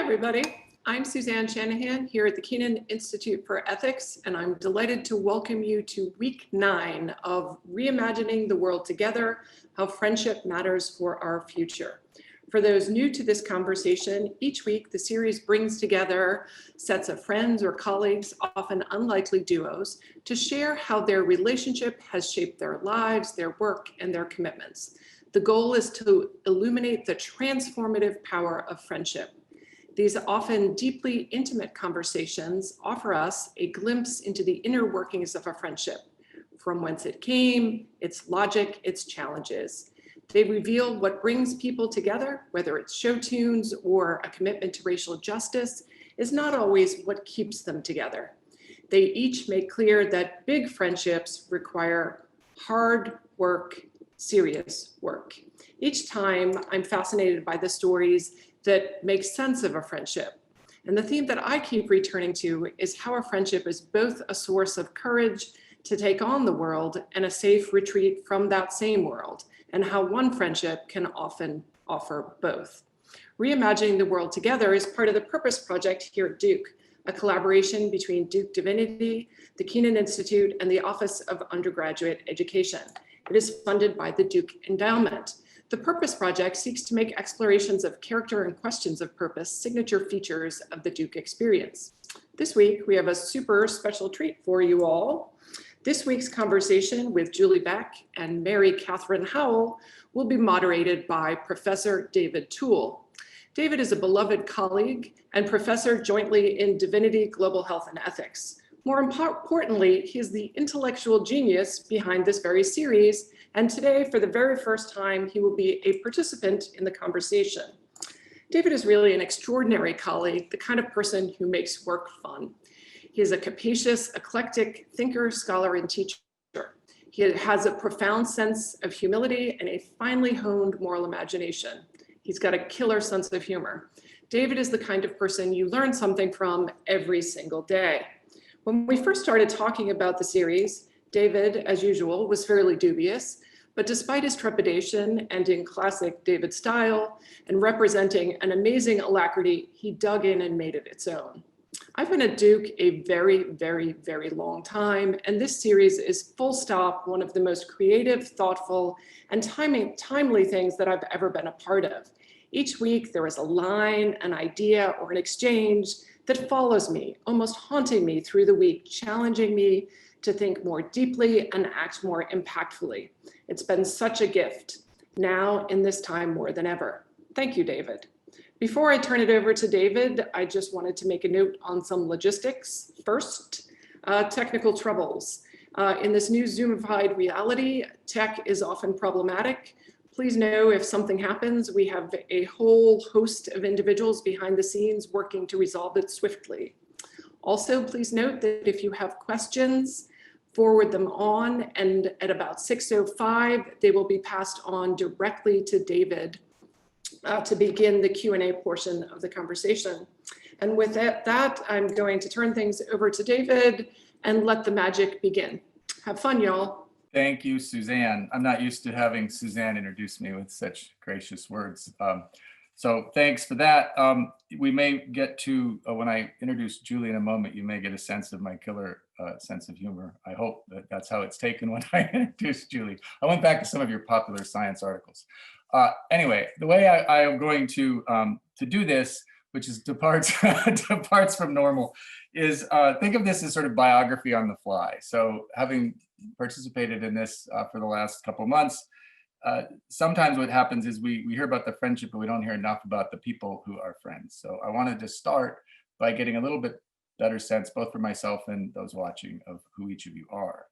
everybody. I'm Suzanne Shanahan here at the Kenan Institute for Ethics, and I'm delighted to welcome you to week 9 of Reimagining the World Together, How Friendship Matters for Our Future. For those new to this conversation, each week the series brings together sets of friends or colleagues, often unlikely duos, to share how their relationship has shaped their lives, their work, and their commitments. The goal is to illuminate the transformative power of friendship. These often deeply intimate conversations offer us a glimpse into the inner workings of a friendship, from whence it came, its logic, its challenges. They reveal what brings people together, whether it's show tunes or a commitment to racial justice, is not always what keeps them together. They each make clear that big friendships require hard work, serious work. Each time I'm fascinated by the stories that make sense of a friendship. And the theme that I keep returning to is how a friendship is both a source of courage to take on the world and a safe retreat from that same world, and how one friendship can often offer both. Reimagining the World Together is part of the Purpose Project here at Duke, a collaboration between Duke Divinity, the Kenan Institute, and the Office of Undergraduate Education. It is funded by the Duke Endowment. The Purpose Project seeks to make explorations of character and questions of purpose signature features of the Duke experience. This week, we have a super special treat for you all. This week's conversation with Julie Beck and Mary Katherine Howell will be moderated by Professor David Toole. David is a beloved colleague and professor jointly in Divinity, Global Health, and Ethics. More importantly, he is the intellectual genius behind this very series, and today, for the very first time, he will be a participant in the conversation. David is really an extraordinary colleague, the kind of person who makes work fun. He is a capacious, eclectic thinker, scholar, and teacher. He has a profound sense of humility and a finely honed moral imagination. He's got a killer sense of humor. David is the kind of person you learn something from every single day. When we first started talking about the series, David, as usual, was fairly dubious, but despite his trepidation and in classic David style and representing an amazing alacrity, he dug in and made it its own. I've been at Duke a very, very, very long time, and this series is full stop one of the most creative, thoughtful, and timely things that I've ever been a part of. Each week there is a line, an idea, or an exchange that follows me, almost haunting me through the week, challenging me to think more deeply and act more impactfully. It's been such a gift, now in this time more than ever. Thank you, David. Before I turn it over to David, I just wanted to make a note on some logistics. First, technical troubles. In this new Zoomified reality, tech is often problematic. Please know if something happens, we have a whole host of individuals behind the scenes working to resolve it swiftly. Also, please note that if you have questions, forward them on, and at about 6:05, they will be passed on directly to David to begin the Q&A portion of the conversation. And with that, I'm going to turn things over to David and let the magic begin. Have fun, y'all. Thank you, Suzanne. I'm not used to having Suzanne introduce me with such gracious words. So thanks for that. We may get to, when I introduce Julie in a moment, you may get a sense of my killer sense of humor. I hope that that's how it's taken when I introduce Julie. I went back to some of your popular science articles. Anyway, the way I am going to do this, which is departs from normal, is think of this as sort of biography on the fly. So having participated in this for the last couple of months, sometimes what happens is we hear about the friendship, but we don't hear enough about the people who are friends. So I wanted to start by getting a little bit better sense, both for myself and those watching, of who each of you are.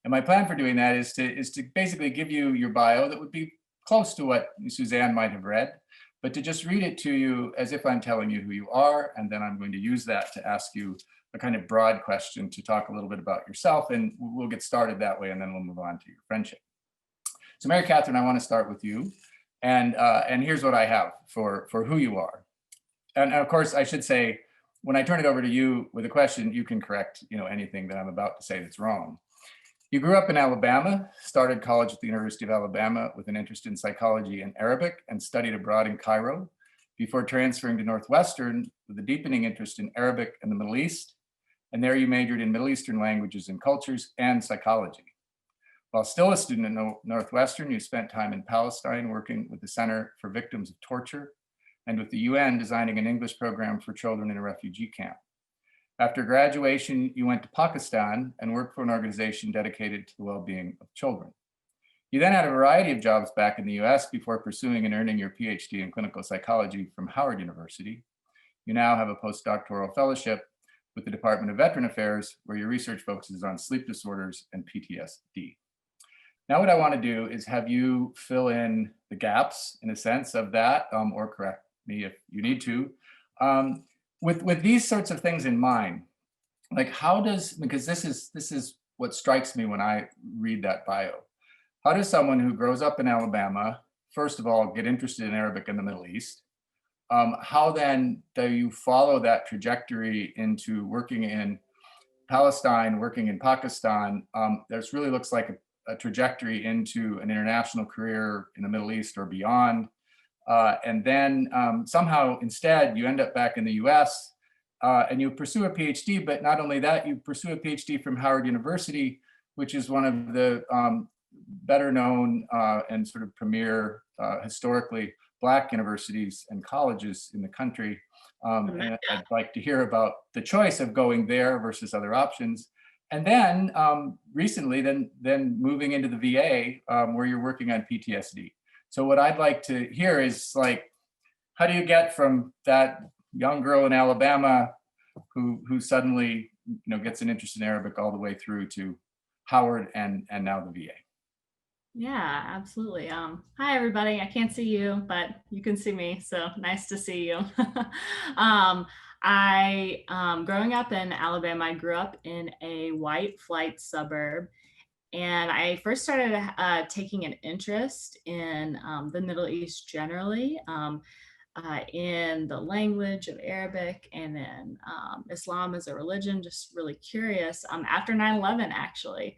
And my plan for doing that is to basically give you your bio that would be close to what Suzanne might have read, but to just read it to you as if I'm telling you who you are. And then I'm going to use that to ask you a kind of broad question to talk a little bit about yourself, and we'll get started that way, and then we'll move on to your friendship. So Mary Katherine, I want to start with you, and here's what I have for who you are. And of course, I should say, when I turn it over to you with a question, you can correct anything that I'm about to say that's wrong. You grew up in Alabama, started college at the University of Alabama with an interest in psychology and Arabic, and studied abroad in Cairo. before transferring to Northwestern with a deepening interest in Arabic and the Middle East. And there you majored in Middle Eastern languages and cultures and psychology. While still a student at Northwestern, you spent time in Palestine working with the Center for Victims of Torture and with the UN designing an English program for children in a refugee camp. After graduation, you went to Pakistan and worked for an organization dedicated to the well-being of children. You then had a variety of jobs back in the US before pursuing and earning your PhD in clinical psychology from Howard University. You now have a postdoctoral fellowship with the Department of Veteran Affairs, where your research focuses on sleep disorders and PTSD. Now what I want to do is have you fill in the gaps, in a sense, of that, or correct me if you need to. With these sorts of things in mind, like how does, because this is what strikes me when I read that bio. How does someone who grows up in Alabama, first of all, get interested in Arabic and the Middle East? How then do you follow that trajectory into working in Palestine, working in Pakistan? This really looks like a trajectory into an international career in the Middle East or beyond. And then somehow instead you end up back in the US and you pursue a PhD, but not only that, you pursue a PhD from Howard University, which is one of the better known and sort of premier historically Black universities and colleges in the country. And I'd like to hear about the choice of going there versus other options. And then recently, then moving into the VA where you're working on PTSD. So what I'd like to hear is like, how do you get from that young girl in Alabama who suddenly gets an interest in Arabic all the way through to Howard and now the VA? Yeah, absolutely. Hi, everybody. I can't see you, but you can see me. So nice to see you. Growing up in Alabama, I grew up in a white flight suburb. And I first started taking an interest in the Middle East generally, in the language of Arabic, and then Islam as a religion, just really curious after 9/11, actually.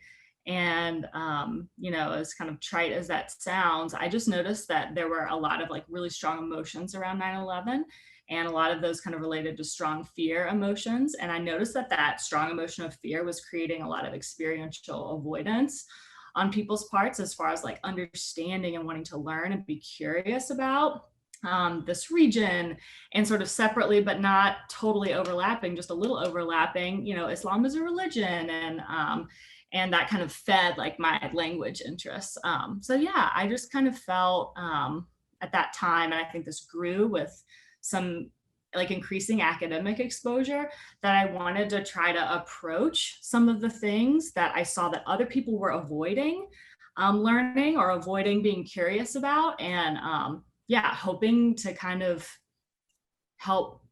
And, as kind of trite as that sounds, I just noticed that there were a lot of like really strong emotions around 9/11. And a lot of those kind of related to strong fear emotions. And I noticed that that strong emotion of fear was creating a lot of experiential avoidance on people's parts as far as like understanding and wanting to learn and be curious about this region, and sort of separately, but not totally overlapping, just a little overlapping, Islam is a religion, and that kind of fed like my language interests. So yeah, I just kind of felt at that time, and I think this grew with some like increasing academic exposure, that I wanted to try to approach some of the things that I saw that other people were avoiding learning or avoiding being curious about, and hoping to kind of help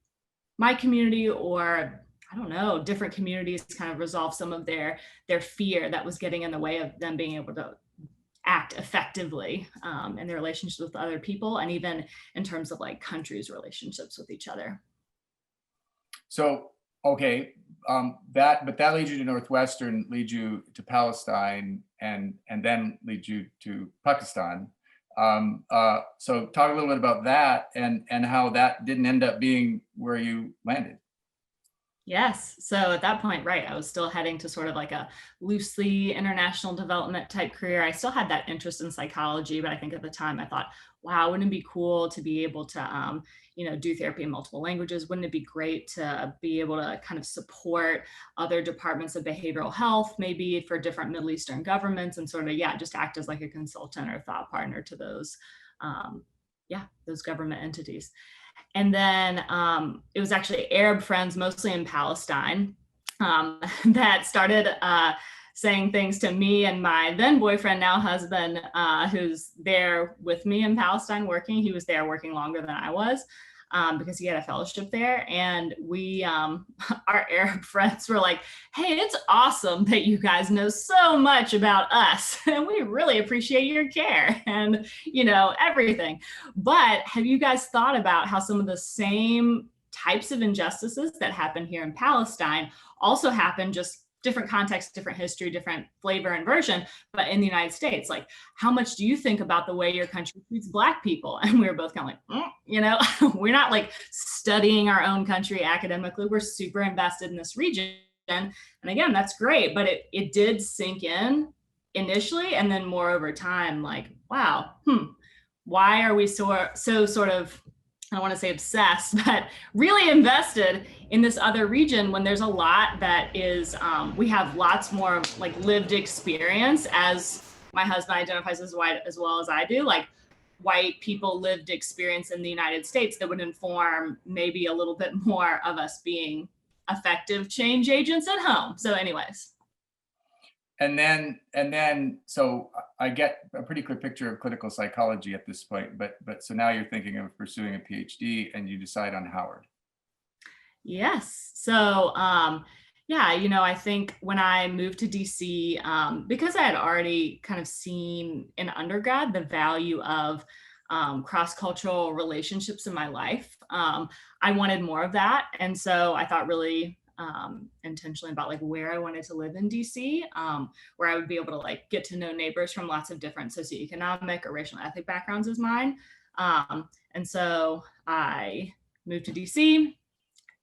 my community, or I don't know, different communities kind of resolve some of their fear that was getting in the way of them being able to act effectively in their relationships with other people, and even in terms of like countries' relationships with each other. So, okay, that leads you to Northwestern, leads you to Palestine, and then leads you to Pakistan. So talk a little bit about that and how that didn't end up being where you landed. Yes. So at that point, right, I was still heading to sort of like a loosely international development type career. I still had that interest in psychology, but I think at the time I thought, wow, wouldn't it be cool to be able to, do therapy in multiple languages? Wouldn't it be great to be able to kind of support other departments of behavioral health, maybe for different Middle Eastern governments, and sort of, just act as like a consultant or thought partner to those, those government entities. And then it was actually Arab friends, mostly in Palestine, that started saying things to me and my then boyfriend, now husband, who's there with me in Palestine working. He was there working longer than I was because he had a fellowship there. And we, our Arab friends were like, hey, it's awesome that you guys know so much about us. And we really appreciate your care and, everything. But have you guys thought about how some of the same types of injustices that happen here in Palestine also happen just different context, different history, different flavor and version, but in the United States, like, how much do you think about the way your country treats Black people? And we were both kind of like, we're not like studying our own country academically. We're super invested in this region. And again, that's great, but it did sink in initially, and then more over time, like, wow, why are we so sort of, I don't want to say obsessed, but really invested in this other region when there's a lot that is, we have lots more like lived experience, as my husband identifies as white as well as I do, like white people lived experience in the United States that would inform maybe a little bit more of us being effective change agents at home. So anyways. And then, so I get a pretty clear picture of clinical psychology at this point, but so now you're thinking of pursuing a PhD and you decide on Howard. Yes. So, yeah, I think when I moved to DC, because I had already kind of seen in undergrad the value of cross-cultural relationships in my life, I wanted more of that. And so I thought really intentionally about like where I wanted to live in DC, where I would be able to like get to know neighbors from lots of different socioeconomic or racial and ethnic backgrounds as mine. And so I moved to DC,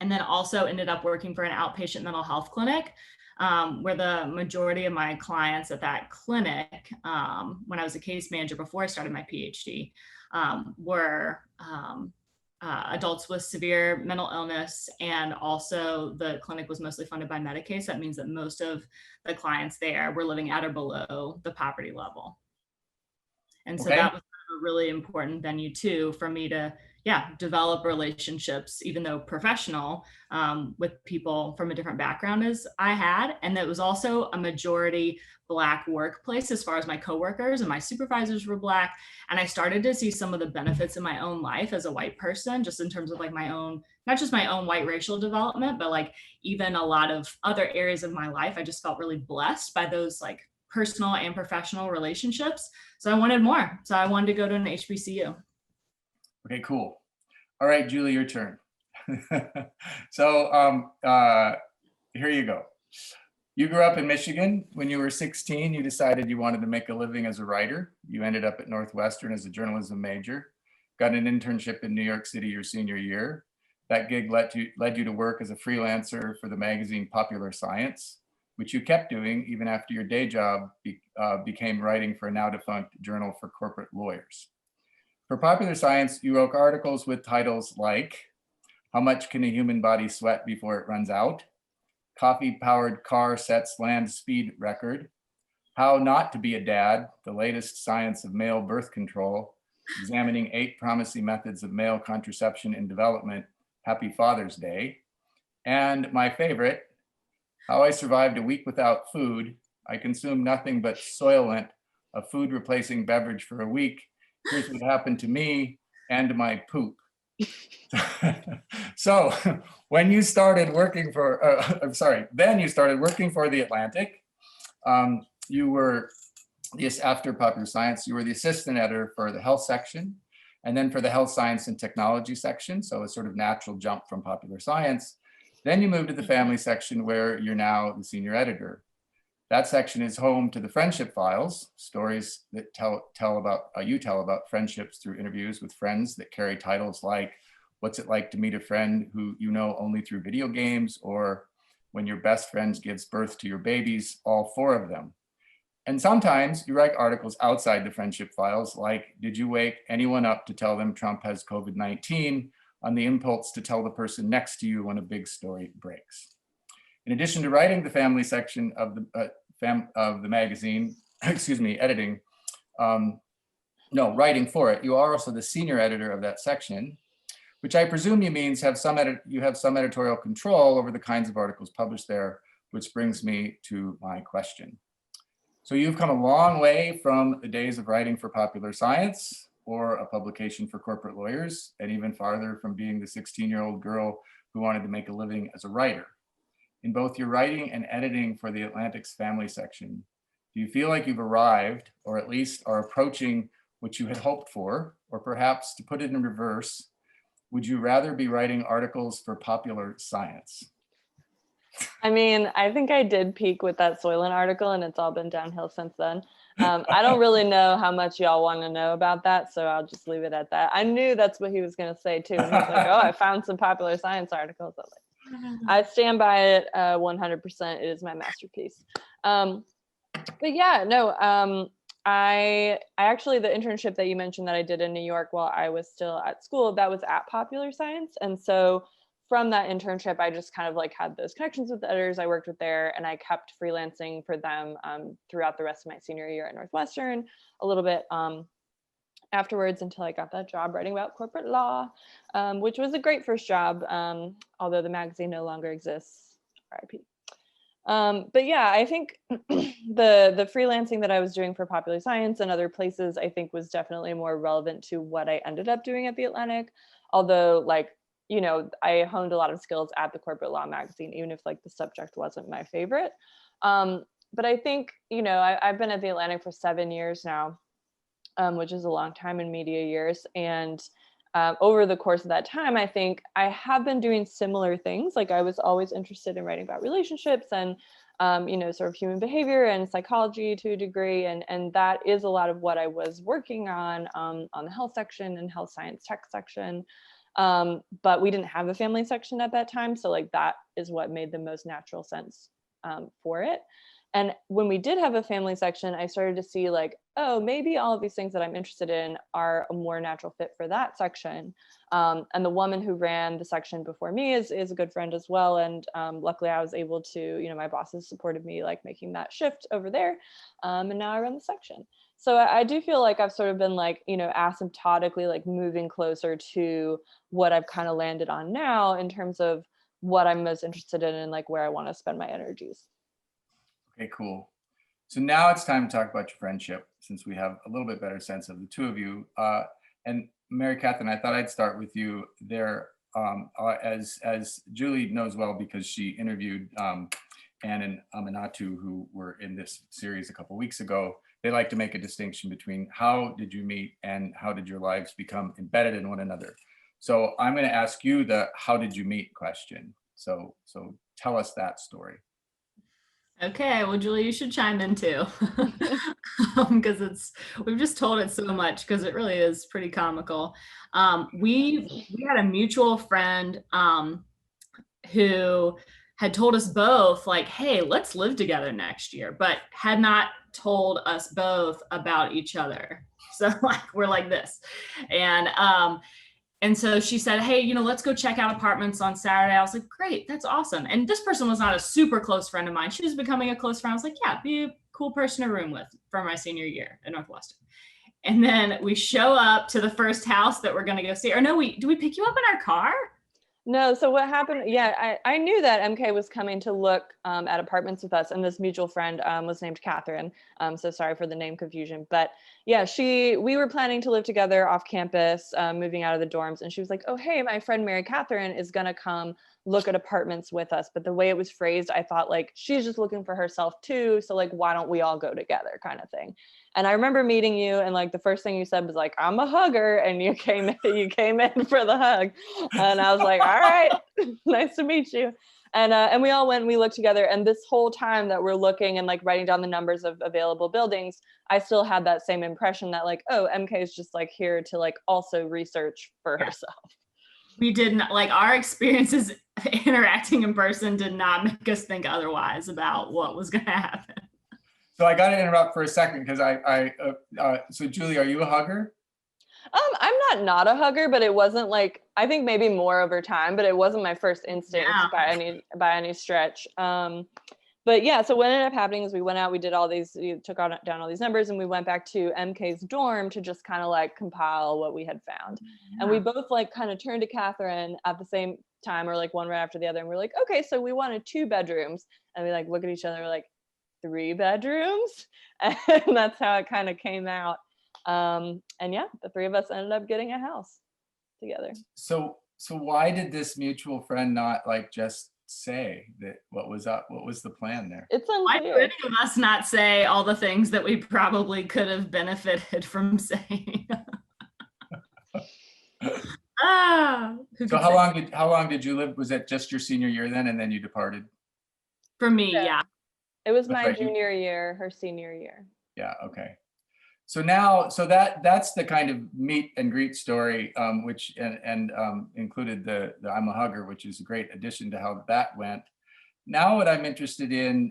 and then also ended up working for an outpatient mental health clinic, where the majority of my clients at that clinic, when I was a case manager before I started my PhD, were adults with severe mental illness, and also the clinic was mostly funded by Medicaid. So that means that most of the clients there were living at or below the poverty level. And so that was a really important venue too for me to, develop relationships, even though professional, with people from a different background as I had. And it was also a majority Black workplace as far as my coworkers and my supervisors were Black. And I started to see some of the benefits in my own life as a white person, just in terms of like my own, not just my own white racial development, but like even a lot of other areas of my life. I just felt really blessed by those like personal and professional relationships. So I wanted more. So I wanted to go to an HBCU. Okay, cool. All right, Julie, your turn. So here you go. You grew up in Michigan. When you were 16, you decided you wanted to make a living as a writer. You ended up at Northwestern as a journalism major, got an internship in New York City your senior year. That gig led you to work as a freelancer for the magazine Popular Science, which you kept doing even after your day job became writing for a now defunct journal for corporate lawyers. For Popular Science, you wrote articles with titles like, How Much Can a Human Body Sweat Before It Runs Out? Coffee-Powered Car Sets Land Speed Record. How Not to Be a Dad, The Latest Science of Male Birth Control, Examining 8 Promising Methods of Male Contraception in Development, Happy Father's Day. And my favorite, How I Survived a Week Without Food. I Consumed Nothing But Soylent, a food replacing beverage for a week. Here's what happened to me and my poop. So when you started working for, then you started working for The Atlantic. You were, after Popular Science, you were the assistant editor for the health section, and then for the health science and technology section. So a sort of natural jump from Popular Science. Then you moved to the family section, where you're now the senior editor. That section is home to the Friendship Files, stories that you tell about friendships through interviews with friends that carry titles like What's It Like to Meet a Friend Who You Know Only Through Video Games, or When Your Best Friend Gives Birth to Your Babies, All 4 of Them. And sometimes you write articles outside the Friendship Files, like Did You Wake Anyone Up to Tell Them Trump Has COVID-19, on the impulse to tell the person next to you when a big story breaks. In addition to writing the family section of the magazine, editing, writing for it, you are also the senior editor of that section, which I presume means you have some editorial control over the kinds of articles published there, which brings me to my question. So you've come a long way from the days of writing for Popular Science or a publication for corporate lawyers, and even farther from being the 16-year-old girl who wanted to make a living as a writer. In both your writing and editing for The Atlantic's family section, do you feel like you've arrived, or at least are approaching what you had hoped for? Or perhaps, to put it in reverse, would you rather be writing articles for Popular Science? I mean, I think I did peak with that Soylent article, and it's all been downhill since then. I don't really know how much y'all want to know about that, so I'll just leave it at that. I knew that's what he was going to say too. And he's like, "Oh, I found some popular science articles." I'm like, I stand by it 100%. It is my masterpiece. But yeah, no. I actually, the internship that you mentioned that I did in New York while I was still at school, that was at Popular Science, and so from that internship, I just kind of like had those connections with the editors I worked with there, and I kept freelancing for them throughout the rest of my senior year at Northwestern, a little bit afterwards until I got that job writing about corporate law, which was a great first job, although the magazine no longer exists, RIP. But yeah, I think the freelancing that I was doing for Popular Science and other places, I think was definitely more relevant to what I ended up doing at The Atlantic, although like, you know, I honed a lot of skills at the corporate law magazine, even if like the subject wasn't my favorite. But I think, you know, I've been at The Atlantic for 7 years now, which is a long time in media years. And over the course of that time, I think I have been doing similar things. Like I was always interested in writing about relationships and, you know, sort of human behavior and psychology to a degree. And that is a lot of what I was working on the health section and health science tech section. But we didn't have a family section at that time. So like that is what made the most natural sense for it. And when we did have a family section, I started to see like, oh, maybe all of these things that I'm interested in are a more natural fit for that section. And the woman who ran the section before me is a good friend as well. And luckily I was able to, you know, my bosses supported me like making that shift over there. And now I run the section. So I do feel like I've sort of been like, you know, asymptotically like moving closer to what I've kind of landed on now in terms of what I'm most interested in and like where I want to spend my energies. Okay, cool. So now it's time to talk about your friendship, since we have a little bit better sense of the two of you. And Mary Katherine, I thought I'd start with you there, as Julie knows well because she interviewed Ann and Aminatu, who were in this series a couple weeks ago. They like to make a distinction between how did you meet and how did your lives become embedded in one another. So I'm going to ask you the how did you meet question. So tell us that story. Okay, well, Julie, you should chime in too, because we've just told it so much because it really is pretty comical. We had a mutual friend who had told us both like, hey, let's live together next year, but had not told us both about each other. So like we're like this, and so she said, hey, you know, let's go check out apartments on Saturday. I was like, great, that's awesome. And this person was not a super close friend of mine. She was becoming a close friend. I was like, yeah, be a cool person to room with for my senior year at Northwestern. And then we show up to the first house that we're going to go see. Or no, do we pick you up in our car? No, so what happened, yeah, I knew that MK was coming to look at apartments with us, and this mutual friend was named Katherine, so sorry for the name confusion, but yeah, we were planning to live together off campus, moving out of the dorms, and she was like, oh, hey, my friend Mary Katherine is gonna come look at apartments with us, but the way it was phrased, I thought like, she's just looking for herself too, so like, why don't we all go together kind of thing. And I remember meeting you, and like the first thing you said was like, I'm a hugger, and you came in for the hug, and I was like, all right, nice to meet you. And we all went and we looked together, and this whole time that we're looking and like writing down the numbers of available buildings, I still had that same impression that like, oh, MK is just like here to like also research for herself. We didn't like our experiences interacting in person did not make us think otherwise about what was going to happen. So I got to interrupt for a second because so Julie, are you a hugger? I'm not a hugger, but it wasn't like, I think maybe more over time, but it wasn't my first instinct by any stretch. But yeah, so what ended up happening is we went out, we took down all these numbers, and we went back to MK's dorm to just kind of like compile what we had found. Yeah. And we both like kind of turned to Katherine at the same time, or like one right after the other. And we're like, okay, so we wanted 2 bedrooms. And we like look at each other, we're like, 3 bedrooms? And that's how it kind of came out. And yeah, the 3 of us ended up getting a house together. So why did this mutual friend not like just say that what was the plan there? It's unclear. Why do any of us not say all the things that we probably could have benefited from saying? So how long did you live? Was it just your senior year then, and then you departed? For me, Yeah. yeah. It was That's my right. junior year, her senior year. Yeah, okay. So now, that's the kind of meet and greet story, which included the I'm a Hugger, which is a great addition to how that went. Now what I'm interested in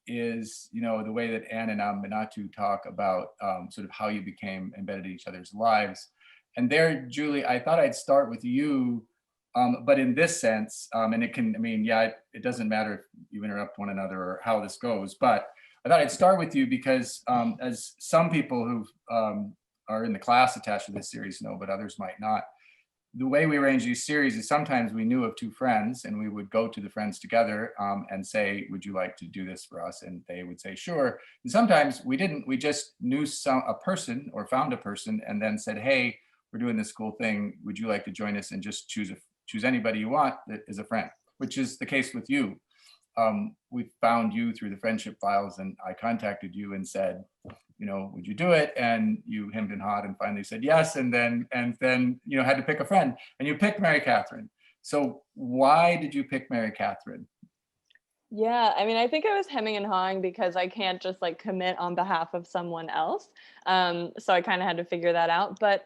is, the way that Anne and Aminatu talk about sort of how you became embedded in each other's lives. And there, Julie, I thought I'd start with you, but in this sense, and it doesn't matter if you interrupt one another or how this goes, but I thought I'd start with you because as some people who are in the class attached to this series know, but others might not, the way we arrange these series is sometimes we knew of two friends and we would go to the friends together and say, would you like to do this for us? And they would say, sure. And sometimes we didn't, we just knew a person or found a person and then said, hey, we're doing this cool thing. Would you like to join us and just choose anybody you want that is a friend, which is the case with you. We found you through the friendship files and I contacted you and said, would you do it? And you hemmed and hawed and finally said yes. And then, had to pick a friend and you picked Mary Catherine. So why did you pick Mary Catherine? Yeah, I think I was hemming and hawing because I can't just like commit on behalf of someone else. So I kind of had to figure that out. But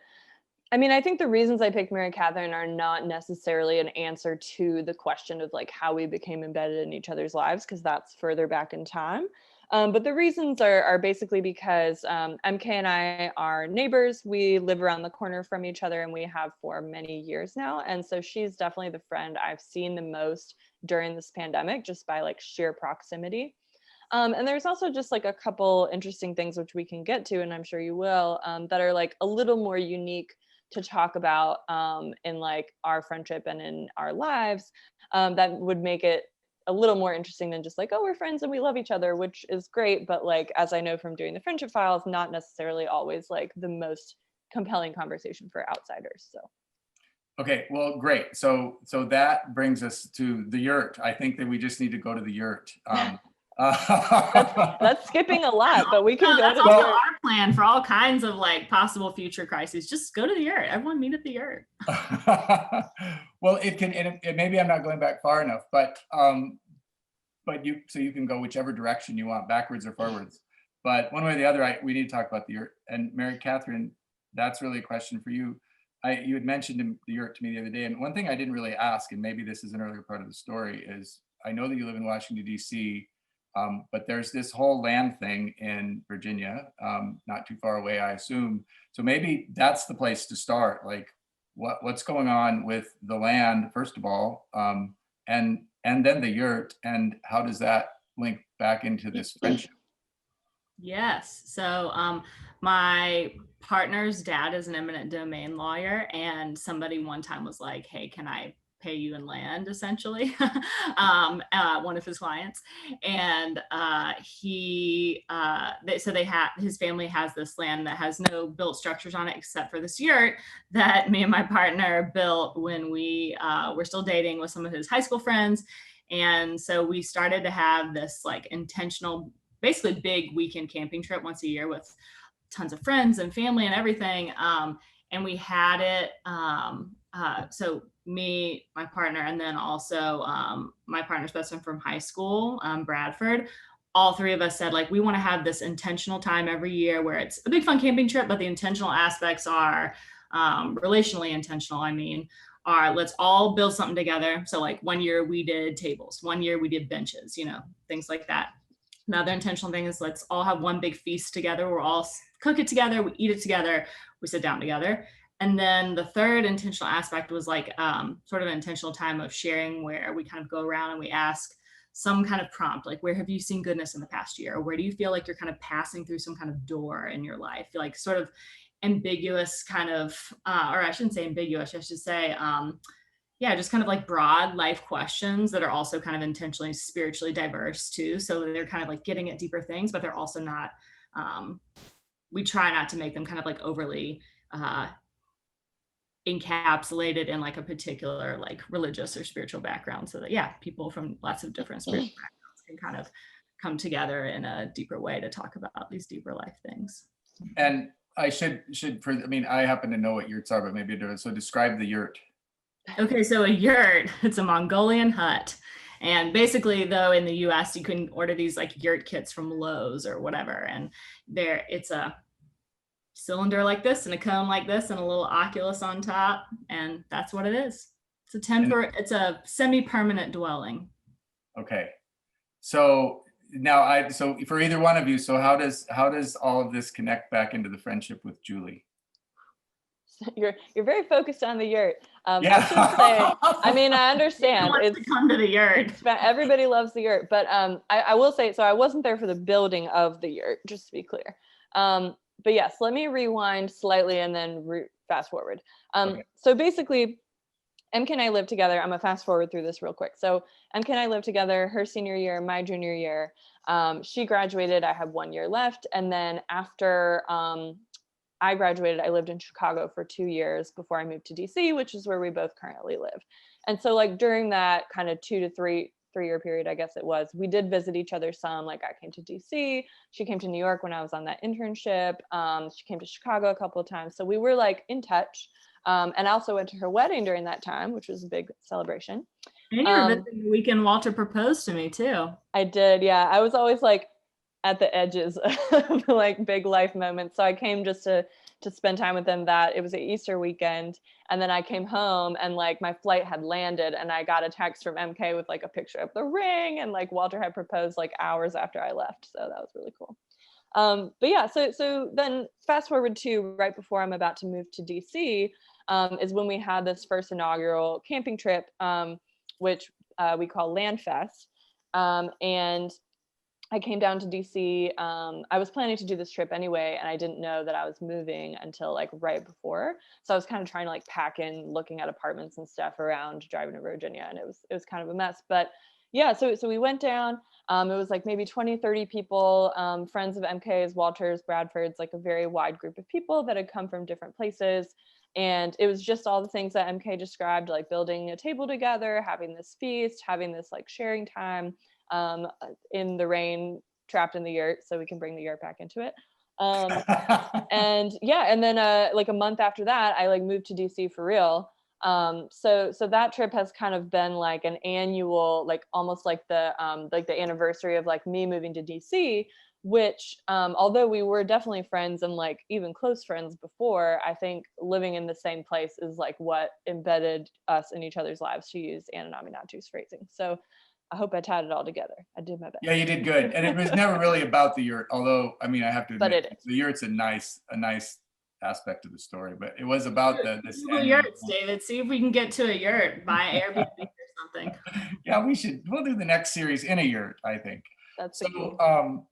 I think the reasons I picked Mary Catherine are not necessarily an answer to the question of like how we became embedded in each other's lives, because that's further back in time. But the reasons are basically because MK and I are neighbors. We live around the corner from each other and we have for many years now. And so she's definitely the friend I've seen the most during this pandemic, just by like sheer proximity. And there's also just like a couple interesting things which we can get to, and I'm sure you will, that are like a little more unique to talk about in like our friendship and in our lives, that would make it a little more interesting than just like, oh, we're friends and we love each other, which is great. But like, as I know from doing the friendship files, not necessarily always like the most compelling conversation for outsiders. So. Okay, well, great. So that brings us to the Yurt. I think that we just need to go to the Yurt. That's skipping a lot, but we can go that's to the also Yurt. our plan for all kinds of like possible future crises. Just go to the Yurt. Everyone meet at the Yurt. Well, maybe I'm not going back far enough, but you can go whichever direction you want, backwards or forwards. But one way or the other, we need to talk about the Yurt. And Mary Catherine, that's really a question for you. You had mentioned the Yurt to me the other day, and one thing I didn't really ask, and maybe this is an earlier part of the story, is I know that you live in Washington, D.C., but there's this whole land thing in Virginia, not too far away, I assume. So maybe that's the place to start. Like, what's going on with the land, first of all, and then the Yurt, and how does that link back into this friendship? Yes. So my partner's dad is an eminent domain lawyer, and somebody one time was like, hey, can I pay you in land, essentially, one of his clients. And his family has this land that has no built structures on it except for this yurt that me and my partner built when we were still dating with some of his high school friends. And so we started to have this like intentional, basically big weekend camping trip once a year with tons of friends and family and everything. And we had it, so me, my partner, and then also my partner's best friend from high school, Bradford, all three of us said, like, we want to have this intentional time every year where it's a big fun camping trip, but the intentional aspects are relationally intentional. Let's all build something together. So like one year we did tables, one year we did benches, things like that. Another intentional thing is let's all have one big feast together. We're all cook it together, we eat it together, we sit down together. And then the third intentional aspect was like sort of an intentional time of sharing where we kind of go around and we ask some kind of prompt, like, where have you seen goodness in the past year? Or where do you feel like you're kind of passing through some kind of door in your life? Like sort of ambiguous kind of, or I shouldn't say ambiguous, I should say, just kind of like broad life questions that are also kind of intentionally spiritually diverse too. So they're kind of like getting at deeper things, but they're also not, we try not to make them kind of like overly encapsulated in like a particular like religious or spiritual background, so that people from lots of different spiritual backgrounds can kind of come together in a deeper way to talk about these deeper life things. And I I happen to know what yurts are, but maybe so describe the yurt. Okay, so a yurt, it's a Mongolian hut, And basically, though, in the US, you can order these like Yurt kits from Lowe's or whatever. And it's a cylinder like this and a cone like this and a little oculus on top. And that's what it is. It's a semi-permanent dwelling. Okay. So now so for either one of you, so how does all of this connect back into the friendship with Julie? You're very focused on the Yurt. Yeah. I should say, I mean, I understand. Wants to come to the Yurt. Everybody loves the Yurt, but I will say, so I wasn't there for the building of the Yurt, just to be clear. But yes, let me rewind slightly and then fast forward. Okay. So basically, MK and I lived together. I'm gonna fast forward through this real quick. So MK and I lived together her senior year, my junior year. She graduated, I had 1 year left. And then after I graduated, I lived in Chicago for 2 years before I moved to DC, which is where we both currently live. And so like during that kind of 2 to 3 year period, I guess it was, we did visit each other some. Like I came to DC, she came to New York when I was on that internship. She came to Chicago a couple of times. So we were like in touch. And I also went to her wedding during that time, which was a big celebration. And you were visiting the weekend Walter proposed to me too. I did, yeah. I was always like at the edges of like big life moments. So I came just to spend time with them. It was an Easter weekend. And then I came home and like my flight had landed and I got a text from MK with like a picture of the ring and like Walter had proposed like hours after I left. So that was really cool. But yeah, so then fast forward to right before I'm about to move to DC, is when we had this first inaugural camping trip, which we call Land Fest. And I came down to DC. I was planning to do this trip anyway, and I didn't know that I was moving until like right before. So I was kind of trying to like pack in, looking at apartments and stuff around driving to Virginia, and it was kind of a mess. But yeah, so we went down. It was like maybe 20, 30 people, friends of MK's, Walter's, Bradford's, like a very wide group of people that had come from different places. And it was just all the things that MK described, like building a table together, having this feast, having this like sharing time in the rain, trapped in the Yurt, so we can bring the Yurt back into it. And yeah, and then like a month after that, I like moved to DC for real. So that trip has kind of been like an annual, like almost like the anniversary of like me moving to DC, which although we were definitely friends and like even close friends before, I think living in the same place is like what embedded us in each other's lives, to use Anna Naminatu's phrasing. So I hope I tied it all together. I did my best. Yeah, you did good. And it was never really about the Yurt, although I mean I have to admit, But it is. the Yurt's a nice aspect of the story, but it was about this Yurts, David. See if we can get to a Yurt, buy Airbnb or something. Yeah, we'll do the next series in a Yurt, I think. That's so.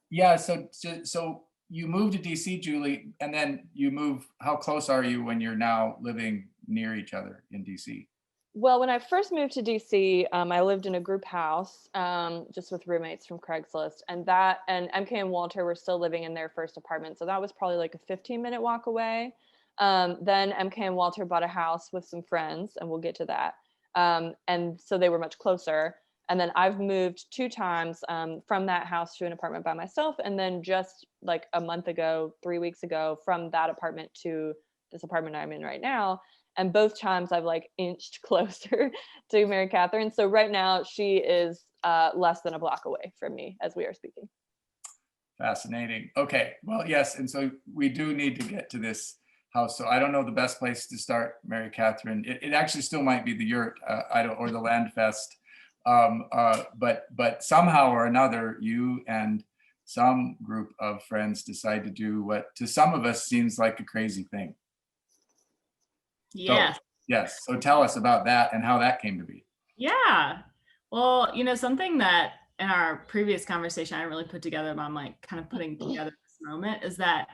Yeah, so you moved to DC, Julie, and then you move. How close are you when you're now living near each other in DC? Well, when I first moved to DC, I lived in a group house just with roommates from Craigslist, and MK and Walter were still living in their first apartment. So that was probably like a 15-minute walk away. Then MK and Walter bought a house with some friends, and we'll get to that. And so they were much closer. And then I've moved 2 times from that house to an apartment by myself. And then just like a month ago, 3 weeks ago, from that apartment to this apartment I'm in right now. And both times I've like inched closer to Mary Catherine. So right now she is less than a block away from me as we are speaking. Fascinating. Okay, well, yes. And so we do need to get to this house. So I don't know the best place to start, Mary Catherine. It actually still might be the Yurt, or the Land Fest. But somehow or another, you and some group of friends decide to do what to some of us seems like a crazy thing. Yes. So, yes. So tell us about that and how that came to be. Yeah. Well, something that in our previous conversation I didn't really put together, but I'm like kind of putting together this moment, is that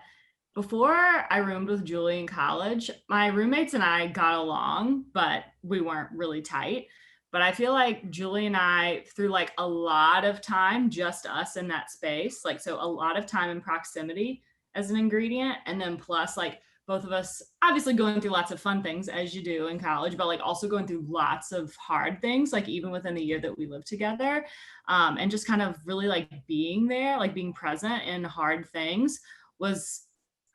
before I roomed with Julie in college, my roommates and I got along, but we weren't really tight. But I feel like Julie and I, through like a lot of time, just us in that space, like, so a lot of time in proximity as an ingredient. And then plus like both of us obviously going through lots of fun things as you do in college, but like also going through lots of hard things, like even within the year that we lived together, and just kind of really like being there, like being present in hard things was,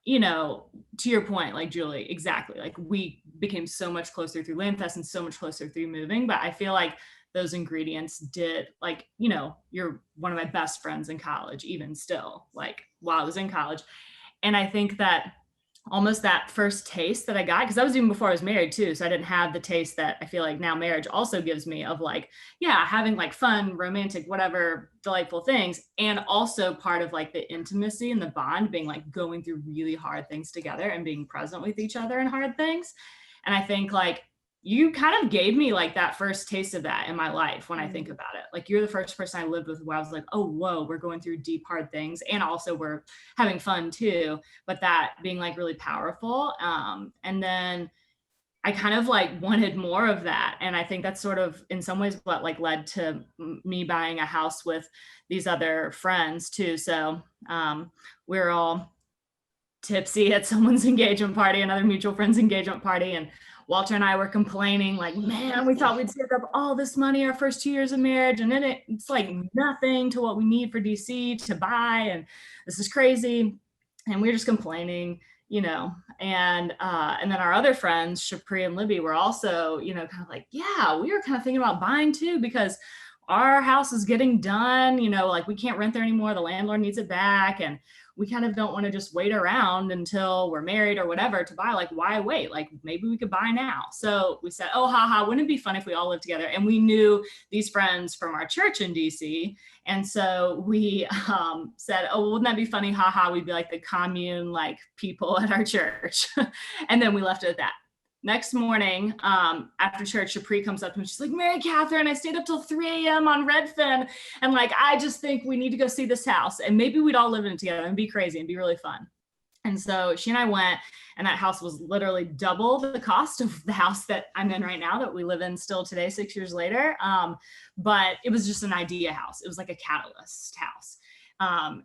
to your point, like Julie, exactly. Like we became so much closer through Landfest and so much closer through moving. But I feel like those ingredients did, like, you know, you're one of my best friends in college, even still, like while I was in college. And I think that almost that first taste that I got, because that was even before I was married too. So I didn't have the taste that I feel like now marriage also gives me of like, yeah, having like fun, romantic, whatever, delightful things. And also part of like the intimacy and the bond being like going through really hard things together and being present with each other in hard things. And I think like you kind of gave me like that first taste of that in my life when I think about it. Like you're the first person I lived with where I was like, oh, whoa, we're going through deep, hard things. And also we're having fun too, but that being like really powerful. And then I kind of like wanted more of that. And I think that's sort of in some ways what like led to me buying a house with these other friends too. So we're all tipsy at someone's engagement party, another mutual friend's engagement party. And Walter and I were complaining like, man, we thought we'd save up all this money our first 2 years of marriage. And then it's like nothing to what we need for DC to buy. And this is crazy. And we were just complaining, you know, and then our other friends, Shapri and Libby, were also, you know, kind of like, yeah, we were kind of thinking about buying too, because our house is getting done, you know, like we can't rent there anymore. The landlord needs it back. And we kind of don't want to just wait around until we're married or whatever to buy. Like, why wait? Like maybe we could buy now. So we said, oh, haha, wouldn't it be fun if we all lived together? And we knew these friends from our church in DC. And so we said, oh, wouldn't that be funny? Haha, we'd be like the commune, like people at our church. And then we left it at that. Next morning, after church, Shapri comes up and she's like, Mary Catherine, I stayed up till 3 a.m. on Redfin. And like, I just think we need to go see this house. And maybe we'd all live in it together and be crazy and be really fun. And so she and I went, and that house was literally double the cost of the house that I'm in right now, that we live in still today, 6 years later. But it was just an idea house. It was like a catalyst house.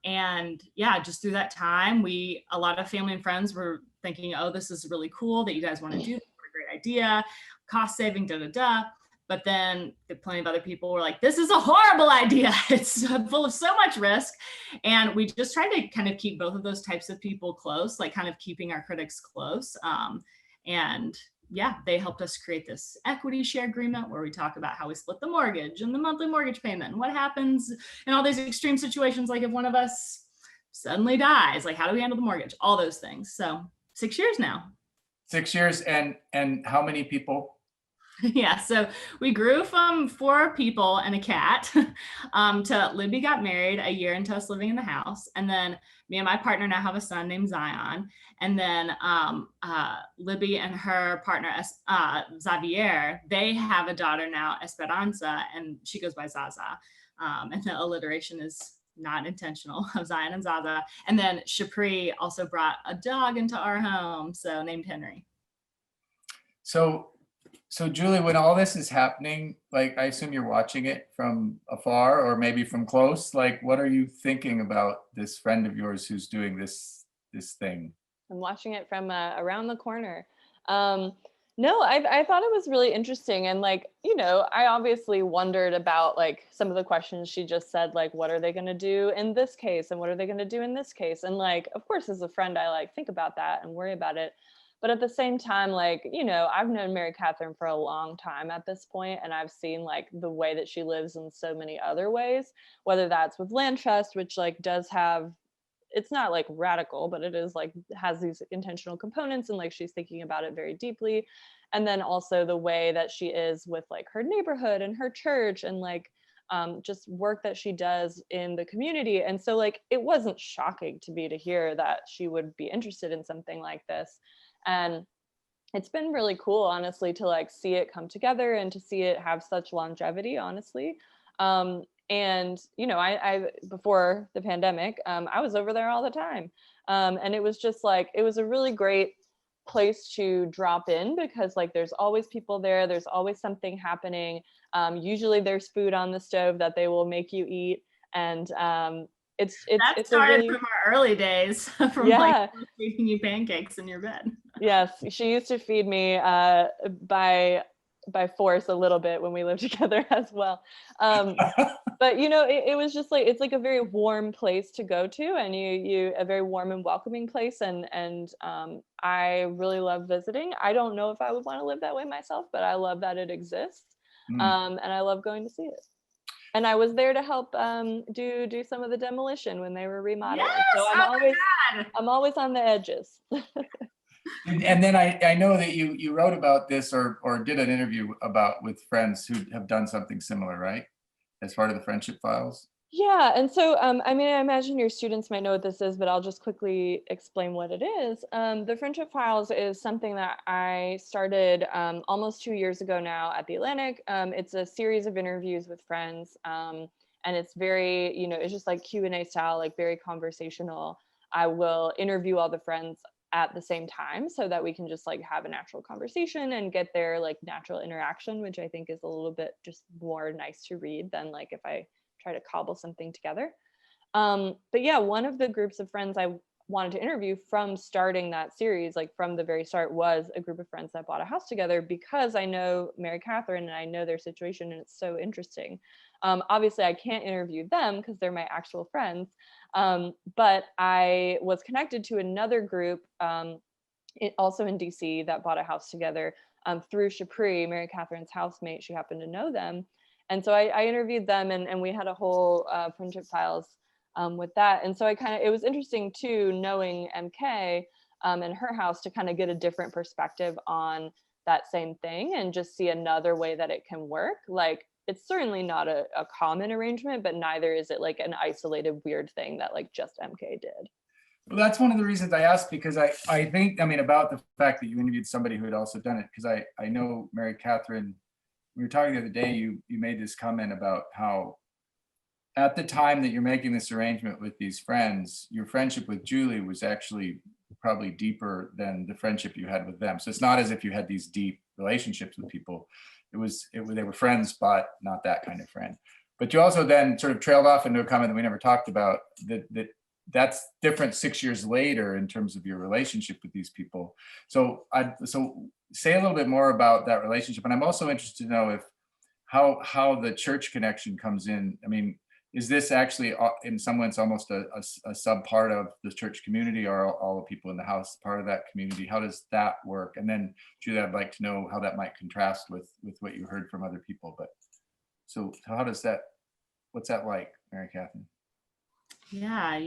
And yeah, just through that time, a lot of family and friends were thinking, oh, this is really cool that you guys want to do. What a great idea, cost saving, da, da, da. But then plenty of other people were like, this is a horrible idea. It's full of so much risk. And we just tried to kind of keep both of those types of people close, like kind of keeping our critics close. And yeah, they helped us create this equity share agreement where we talk about how we split the mortgage and the monthly mortgage payment and what happens in all these extreme situations. Like if one of us suddenly dies, like how do we handle the mortgage? All those things. So 6 years now. 6 years, and how many people? Yeah, so we grew from 4 people and a cat to Libby got married a year into us living in the house. And then me and my partner now have a son named Zion. And then Libby and her partner, Xavier, they have a daughter now, Esperanza, and she goes by Zaza. And the alliteration is not intentional, of Zion and Zaza. And then Shapri also brought a dog into our home, so named Henry. So Julie, when all this is happening, like I assume you're watching it from afar or maybe from close, like what are you thinking about this friend of yours who's doing this thing? I'm watching it from around the corner. No, I thought it was really interesting. And like, you know, I obviously wondered about like some of the questions she just said, like, what are they going to do in this case? And what are they going to do in this case? And like, of course, as a friend, I like think about that and worry about it. But at the same time, like, you know, I've known Mary Catherine for a long time at this point, and I've seen like the way that she lives in so many other ways, whether that's with land trust, which like does have, it's not like radical, but it is like has these intentional components, and like she's thinking about it very deeply. And then also the way that she is with like her neighborhood and her church and like just work that she does in the community. And so like it wasn't shocking to me to hear that she would be interested in something like this. And it's been really cool, honestly, to like see it come together and to see it have such longevity, honestly. And, you know, I before the pandemic, I was over there all the time. And it was just like, it was a really great place to drop in because like there's always people there. There's always something happening. Usually there's food on the stove that they will make you eat. And it's started from our early days from like feeding you pancakes in your bed. Yes, she used to feed me by force a little bit when we lived together as well. But you know, it was just like it's like a very warm place to go to, and you a very warm and welcoming place, and I really love visiting. I don't know if I would want to live that way myself, but I love that it exists. And I love going to see it. And I was there to help do some of the demolition when they were remodeling. Yes, So I'm always on the edges. And then I know that you wrote about this or did an interview with friends who have done something similar, right? As part of the Friendship Files. Yeah, and so I mean, I imagine your students might know what this is, but I'll just quickly explain what it is. The Friendship Files is something that I started almost 2 years ago now at the Atlantic. It's a series of interviews with friends, and it's very, it's just like Q&A style, like very conversational. I will interview all the friends at the same time so that we can just like have a natural conversation and get their like natural interaction, which I think is a little bit just more nice to read than like if I try to cobble something together. But yeah, one of the groups of friends I wanted to interview from starting that series, like from the very start, was a group of friends that bought a house together, because I know Mary Catherine and I know their situation, and it's so interesting. Obviously, I can't interview them because they're my actual friends, but I was connected to another group also in DC that bought a house together through Shapri, Mary Catherine's housemate. She happened to know them. And so I interviewed them, and we had a whole Friendship Files with that. And so it was interesting too, knowing MK and her house, to kind of get a different perspective on that same thing and just see another way that it can work. Like, it's certainly not a common arrangement, but neither is it like an isolated weird thing that like just MK did. Well, that's one of the reasons I asked, because I think, about the fact that you interviewed somebody who had also done it, because I know Mary Catherine. We were talking the other day, you made this comment about how at the time that you're making this arrangement with these friends, your friendship with Julie was actually probably deeper than the friendship you had with them. So it's not as if you had these deep relationships with people. They were friends, but not that kind of friend. But you also then sort of trailed off into a comment that we never talked about, that's different 6 years later in terms of your relationship with these people. So say a little bit more about that relationship. And I'm also interested to know how the church connection comes in. Is this actually in some ways almost a sub part of the church community, or all the people in the house part of that community? How does that work? And then Julie, I'd like to know how that might contrast with what you heard from other people. But so how does that, what's that like, Mary Catherine? Yeah,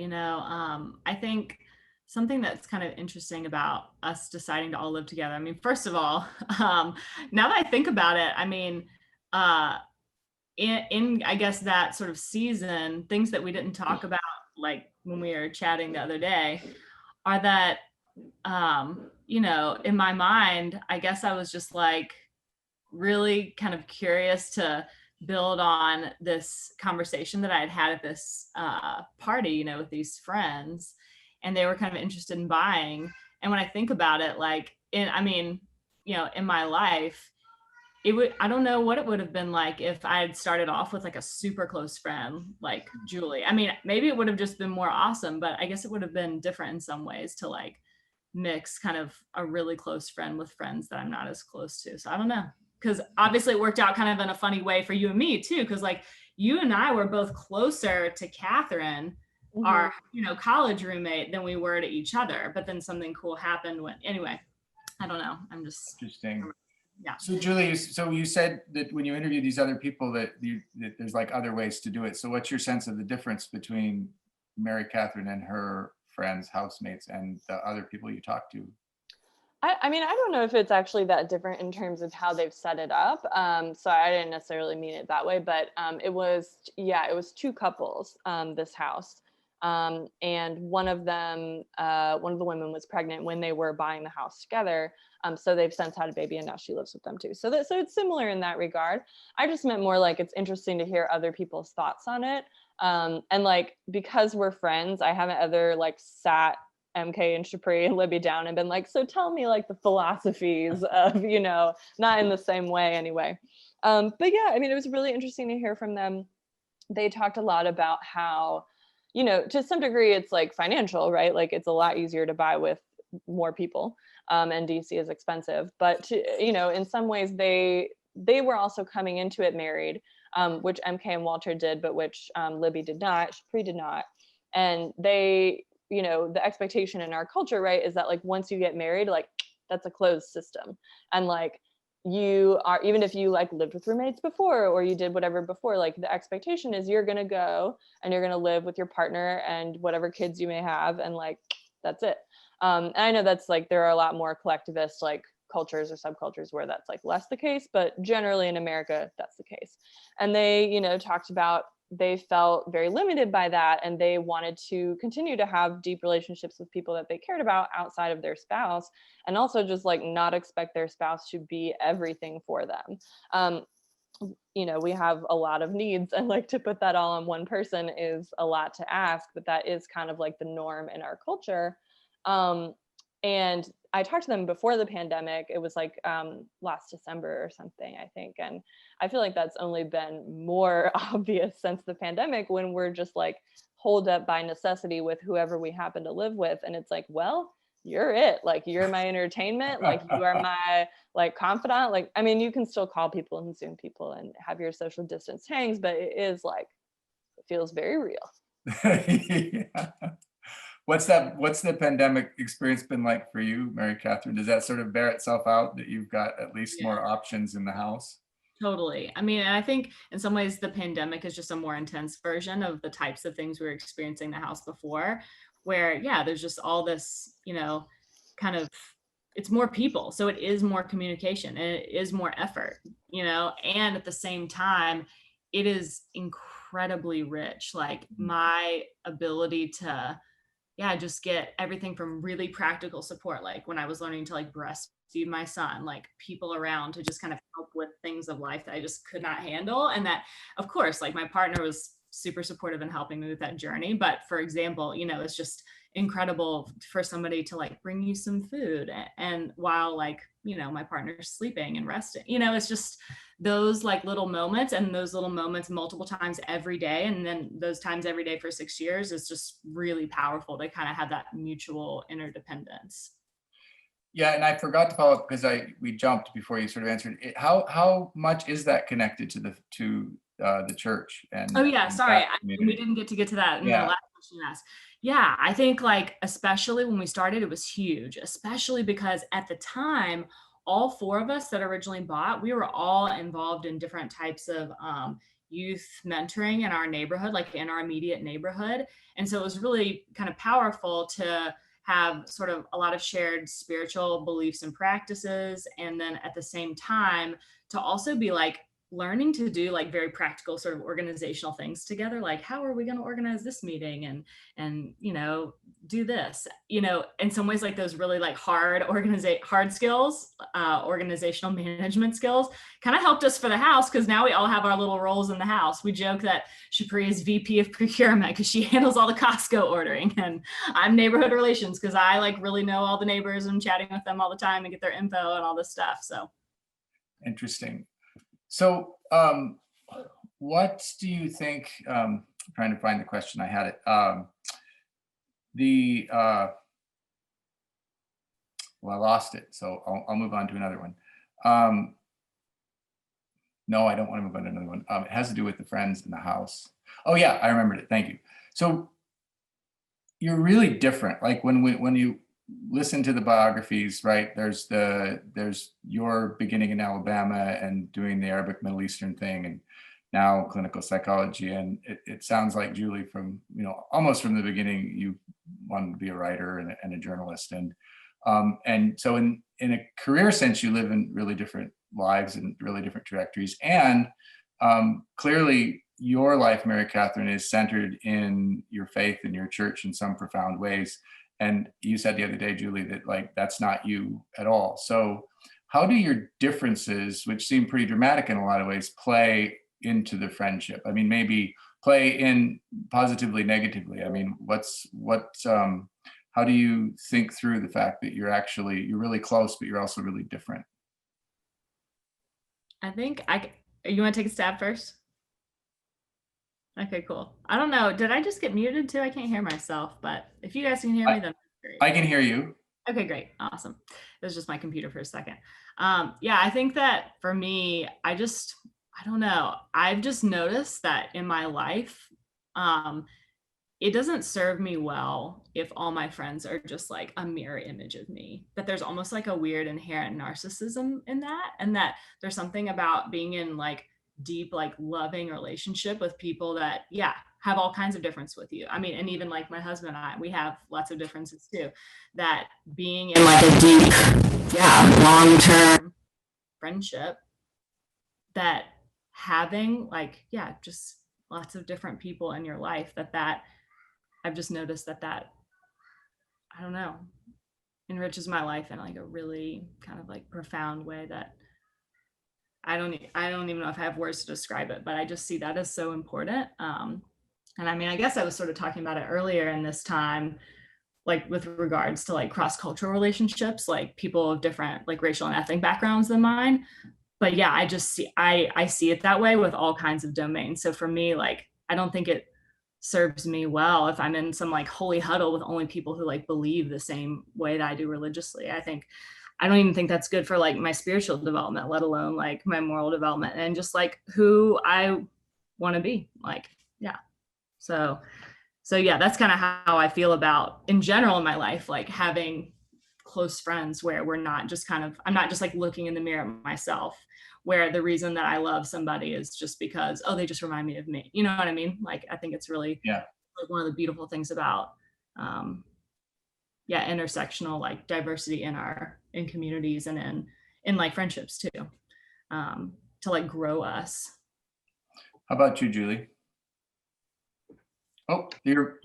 I think something that's kind of interesting about us deciding to all live together. First of all, now that I think about it, in I guess that sort of season, things that we didn't talk about, like when we were chatting the other day, are that, in my mind, I guess I was just like really kind of curious to build on this conversation that I had had at this party, with these friends, and they were kind of interested in buying. And when I think about it, like in my life, I don't know what it would have been like if I had started off with like a super close friend like Julie. Maybe it would have just been more awesome, but I guess it would have been different in some ways to like mix kind of a really close friend with friends that I'm not as close to. So I don't know. Because obviously it worked out kind of in a funny way for you and me too. Because like you and I were both closer to Catherine, our college roommate, than we were to each other. But then something cool happened anyway, I don't know. I'm just interesting. Yeah. So Julie, you said that when you interview these other people that there's like other ways to do it. So what's your sense of the difference between Mary Catherine and her friends, housemates, and the other people you talk to? I don't know if it's actually that different in terms of how they've set it up. So I didn't necessarily mean it that way, but it was two couples, this house. And one of the women was pregnant when they were buying the house together. So they've since had a baby, and now she lives with them too. So it's similar in that regard. I just meant more like it's interesting to hear other people's thoughts on it. And like, because we're friends, I haven't ever like sat MK and Shapri and Libby down and been like, so tell me like the philosophies of, not in the same way anyway. But yeah, it was really interesting to hear from them. They talked a lot about how, to some degree it's like financial, right? Like it's a lot easier to buy with more people, and DC is expensive, but in some ways they were also coming into it married, which MK and Walter did, but which Libby did not, Shapri did not. And they, the expectation in our culture, right, is that like once you get married, like that's a closed system, and like you are, even if you like lived with roommates before or you did whatever before, like the expectation is you're gonna go and you're gonna live with your partner and whatever kids you may have, and like that's it. And I know that's like there are a lot more collectivist like cultures or subcultures where that's like less the case, but generally in America that's the case. And they, you know, talked about they felt very limited by that, and they wanted to continue to have deep relationships with people that they cared about outside of their spouse, and also just like not expect their spouse to be everything for them. You know, we have a lot of needs, and like to put that all on one person is a lot to ask, but that is kind of like the norm in our culture. And I talked to them before the pandemic. It was like last December or something, I think. And I feel like that's only been more obvious since the pandemic, when we're just like holed up by necessity with whoever we happen to live with. And it's like, well, you're it. Like, you're my entertainment. Like, you are my like confidant. Like, I mean, you can still call people and Zoom people and have your social distance hangs, but it is like, it feels very real. Yeah. What's the pandemic experience been like for you, Mary Catherine? Does that sort of bear itself out that you've got at least more options in the house? Totally. I mean, I think in some ways the pandemic is just a more intense version of the types of things we were experiencing in the house before, where, yeah, there's just all this, you know, kind of, it's more people. So it is more communication and it is more effort, you know, and at the same time, it is incredibly rich. Like my ability to, yeah, just get everything from really practical support, like when I was learning to like breastfeed my son, like people around to just kind of help with things of life that I just could not handle. And that, of course, like my partner was super supportive in helping me with that journey. But for example, you know, it's just incredible for somebody to like bring you some food and while like, you know, my partner's sleeping and resting, you know, it's just those like little moments, and those little moments multiple times every day. And then those times every day for 6 years is just really powerful to kind of have that mutual interdependence. Yeah, and I forgot to follow up because we jumped before you sort of answered it. How much is that connected to the church? And oh yeah, sorry, we community? didn't get to that in Yeah. the last question you asked. Yeah, I think like especially when we started, it was huge, especially because at the time, all four of us that originally bought, we were all involved in different types of youth mentoring in our neighborhood, like in our immediate neighborhood. And so it was really kind of powerful to have sort of a lot of shared spiritual beliefs and practices. And then at the same time, to also be like learning to do like very practical sort of organizational things together, like how are we going to organize this meeting and you know, do this, you know, in some ways like those really like hard skills, organizational management skills kind of helped us for the house, because now we all have our little roles in the house. We joke that Shapri is VP of procurement because she handles all the Costco ordering, and I'm neighborhood relations because I like really know all the neighbors and chatting with them all the time and get their info and all this stuff. So Interesting. So what do you think, I'm trying to find the question, I had it. Well, I lost it, so I'll move on to another one. No, I don't want to move on to another one. It has to do with the friends in the house. Oh yeah, I remembered it, thank you. So you're really different. Like when you listen to the biographies, right? There's your beginning in Alabama and doing the Arabic Middle Eastern thing, and now clinical psychology. And it sounds like Julie, from, you know, almost from the beginning, you wanted to be a writer and a journalist. And so in a career sense, you live in really different lives and really different trajectories. And clearly your life, Mary Catherine, is centered in your faith and your church in some profound ways. And you said the other day, Julie, that like, that's not you at all. So how do your differences, which seem pretty dramatic in a lot of ways, play into the friendship? I mean, maybe play in positively, negatively. I mean, how do you think through the fact that you're really close, but you're also really different? I think you want to take a stab first? Okay, cool. I don't know. Did I just get muted too? I can't hear myself, but if you guys can hear me, then that's great. I can hear you. Okay, great. Awesome. It was just my computer for a second. Yeah, I think that for me, I don't know. I've just noticed that in my life, it doesn't serve me well if all my friends are just like a mirror image of me, that there's almost like a weird inherent narcissism in that. And that there's something about being in like deep, like loving relationship with people that, yeah, have all kinds of difference with you. I mean, and even like my husband and I, we have lots of differences too, that being in like a deep, yeah, long-term friendship, that having like, yeah, just lots of different people in your life, that I've just noticed that I don't know, enriches my life in like a really kind of like profound way that I don't even know if I have words to describe it, but I just see that as so important. And I mean, I guess I was sort of talking about it earlier in this time, like with regards to like cross-cultural relationships, like people of different like racial and ethnic backgrounds than mine. But yeah, I just see, I see it that way with all kinds of domains. So for me, like, I don't think it serves me well if I'm in some like holy huddle with only people who like believe the same way that I do religiously. I don't even think that's good for like my spiritual development, let alone like my moral development and just like who I want to be. Like, yeah. So yeah, that's kind of how I feel about in general in my life, like having close friends where we're not just kind of, I'm not just like looking in the mirror at myself, where the reason that I love somebody is just because, oh, they just remind me of me. You know what I mean? Like, I think it's really like one of the beautiful things about, intersectional like diversity in communities and in like friendships too, to like grow us. How about you, Julie? Oh, your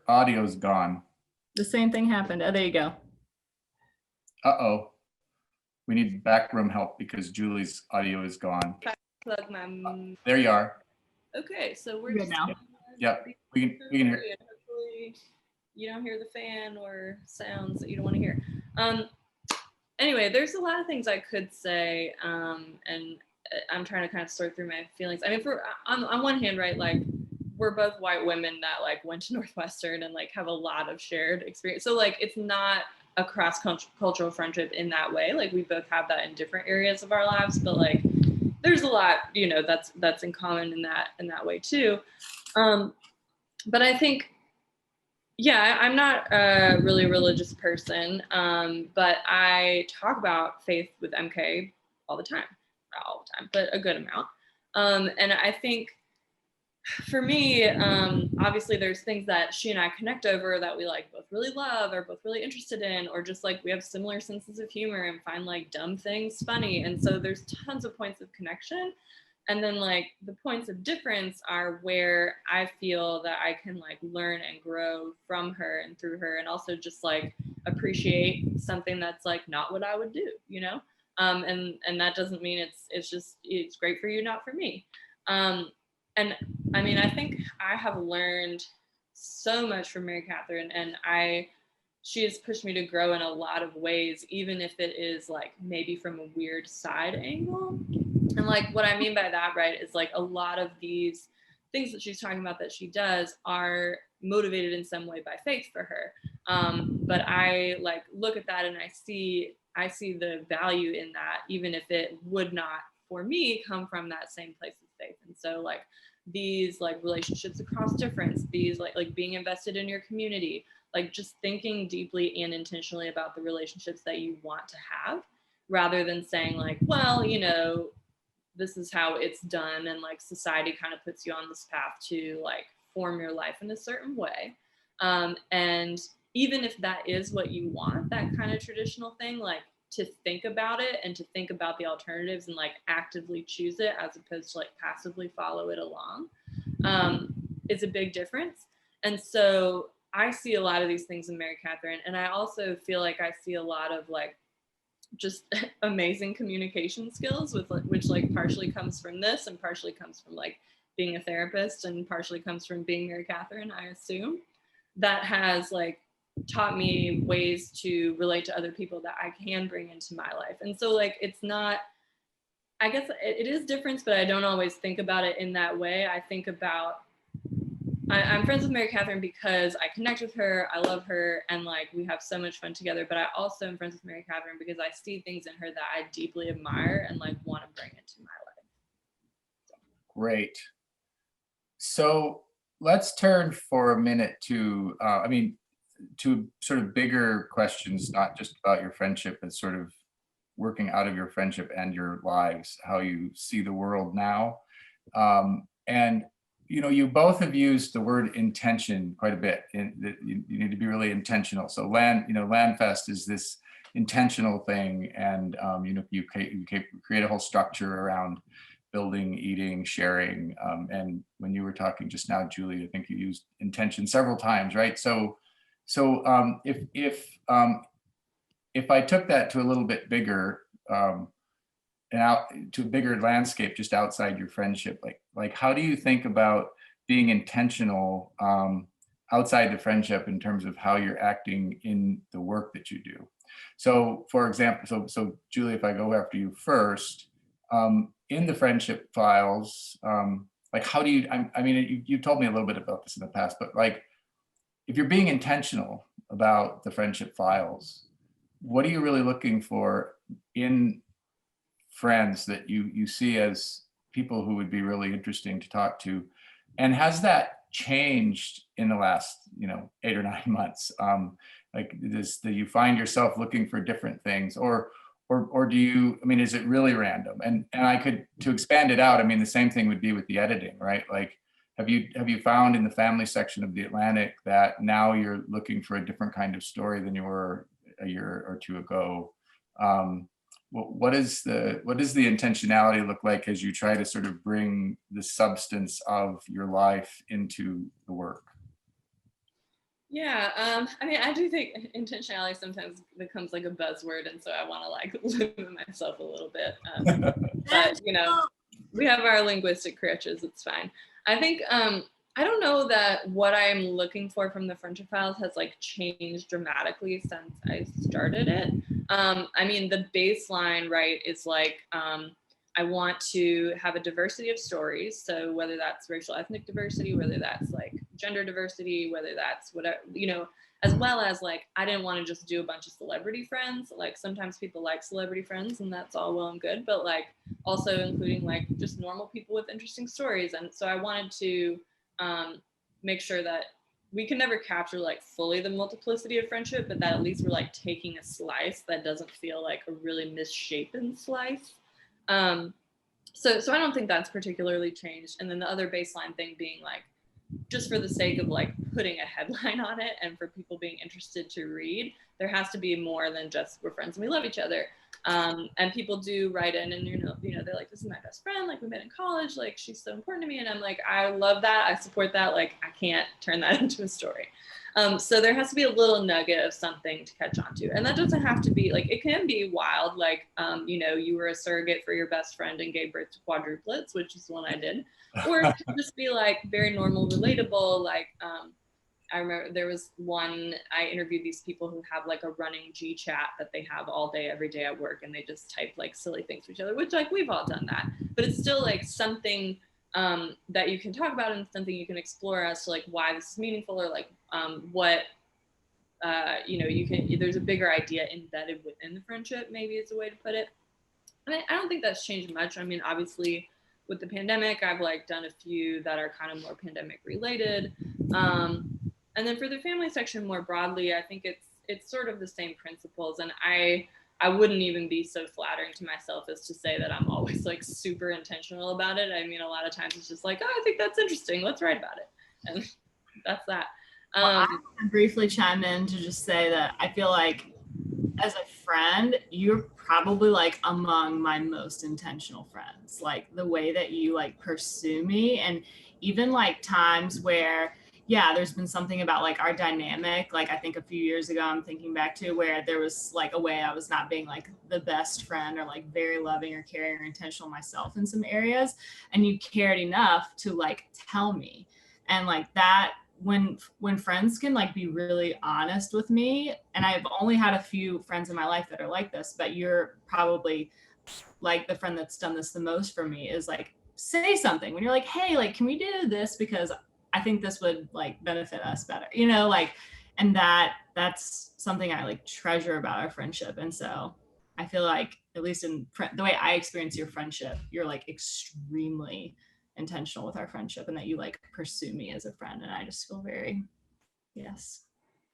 audio's gone. The same thing happened. Oh, there you go. Uh-oh. We need backroom help because Julie's audio is gone. Plug my. There you are. Okay, so we're Good just now. Yep. We can hear. Hopefully, you don't hear the fan or sounds that you don't want to hear. Anyway, there's a lot of things I could say, and I'm trying to kind of sort through my feelings. I mean, on one hand, right, like we're both white women that like went to Northwestern and like have a lot of shared experience. So like it's not a cross-cultural friendship in that way. Like we both have that in different areas of our lives, but like there's a lot, you know, that's in common in that way too. But I think, yeah, I'm not a really religious person, but I talk about faith with MK all the time, not all the time, but a good amount. And I think for me, obviously there's things that she and I connect over that we like both really love or both really interested in, or just like we have similar senses of humor and find like dumb things funny. And so there's tons of points of connection. And then like the points of difference are where I feel that I can like learn and grow from her and through her, and also just like appreciate something that's like not what I would do, you know? And that doesn't mean it's great for you, not for me. And I mean, I think I have learned so much from Mary Katherine, and she has pushed me to grow in a lot of ways, even if it is like maybe from a weird side angle. And like what I mean by that, right, is like a lot of these things that she's talking about that she does are motivated in some way by faith for her. But I like look at that and I see the value in that, even if it would not for me come from that same place of faith. And so like these like relationships across difference, these like being invested in your community, like just thinking deeply and intentionally about the relationships that you want to have, rather than saying like, well, you know, this is how it's done, and like society kind of puts you on this path to like form your life in a certain way. And even if that is what you want, that kind of traditional thing, like to think about it and to think about the alternatives and like actively choose it as opposed to like passively follow it along, is a big difference. And so I see a lot of these things in Mary Katherine, and I also feel like I see a lot of like just amazing communication skills which like partially comes from this and partially comes from like being a therapist and partially comes from being Mary Katherine, I assume, that has like taught me ways to relate to other people that I can bring into my life. And so like it's not, I guess it is different, but I don't always think about it in that way. I think about I'm friends with Mary Katherine because I connect with her, I love her, and like we have so much fun together. But I also am friends with Mary Katherine because I see things in her that I deeply admire and like want to bring into my life. Great. So let's turn for a minute to, to sort of bigger questions, not just about your friendship, but sort of working out of your friendship and your lives, how you see the world now. And you both have used the word intention quite a bit. You need to be really intentional. So Landfest is this intentional thing, and you create a whole structure around building, eating, sharing. And when you were talking just now, Julie, I think you used intention several times, right? So if I took that to a little bit bigger, and out to a bigger landscape just outside your friendship, like how do you think about being intentional outside the friendship in terms of how you're acting in the work that you do? So for example, so Julie, if I go after you first, in the friendship files, like how do you, I mean, you told me a little bit about this in the past, but like, if you're being intentional about the friendship files, what are you really looking for in friends that you see as people who would be really interesting to talk to? And has that changed in the last 8 or 9 months? Like do you find yourself looking for different things, or do you, I mean, is it really random? And I could, to expand it out, I mean, the same thing would be with the editing, right? Like, have you found in the family section of The Atlantic that now you're looking for a different kind of story than you were a year or two ago? What does the intentionality look like as you try to sort of bring the substance of your life into the work? Yeah, I mean, I do think intentionality sometimes becomes like a buzzword, and so I want to like limit myself a little bit. But we have our linguistic crutches; it's fine. I think I don't know that what I'm looking for from the friendship files has like changed dramatically since I started it. I mean, the baseline, right, is like I want to have a diversity of stories. So whether that's racial, ethnic diversity, whether that's like gender diversity, whether that's whatever, as well as like, I didn't want to just do a bunch of celebrity friends. Like sometimes people like celebrity friends and that's all well and good, but like also including like just normal people with interesting stories. And so I wanted to make sure that we can never capture like fully the multiplicity of friendship, but that at least we're like taking a slice that doesn't feel like a really misshapen slice. So I don't think that's particularly changed. And then the other baseline thing being like, just for the sake of like putting a headline on it and for people being interested to read, there has to be more than just we're friends and we love each other. And people do write in and they're like, this is my best friend, like we met in college, like she's so important to me. And I'm like, I love that, I support that, like I can't turn that into a story. So there has to be a little nugget of something to catch on to. And that doesn't have to be like, it can be wild, like you were a surrogate for your best friend and gave birth to quadruplets, which is the one I did. Or it could just be like very normal, relatable, like I remember there was one, I interviewed these people who have like a running G chat that they have all day, every day at work, and they just type like silly things to each other, which like we've all done that, but it's still like something that you can talk about and something you can explore as to like why this is meaningful, or like what, you can, there's a bigger idea embedded within the friendship, maybe is a way to put it. And I don't think that's changed much. I mean, obviously with the pandemic, I've like done a few that are kind of more pandemic related. And then for the family section more broadly, I think it's sort of the same principles. And I wouldn't even be so flattering to myself as to say that I'm always like super intentional about it. I mean, a lot of times it's just like, oh, I think that's interesting, let's write about it. And that's that. Well, I want to briefly chime in to just say that I feel like as a friend, you're probably like among my most intentional friends. Like the way that you like pursue me, and even like times where, yeah, there's been something about like our dynamic. Like I think a few years ago, I'm thinking back to where there was like a way I was not being like the best friend or like very loving or caring or intentional myself in some areas. And you cared enough to like tell me. And like that, when friends can like be really honest with me, and I've only had a few friends in my life that are like this, but you're probably like the friend that's done this the most for me, is like say something when you're like, hey, like can we do this because I think this would like benefit us better, like, and that's something I like treasure about our friendship. And so I feel like, at least in the way I experience your friendship, you're like extremely intentional with our friendship and that you like pursue me as a friend. And I just feel very, yes.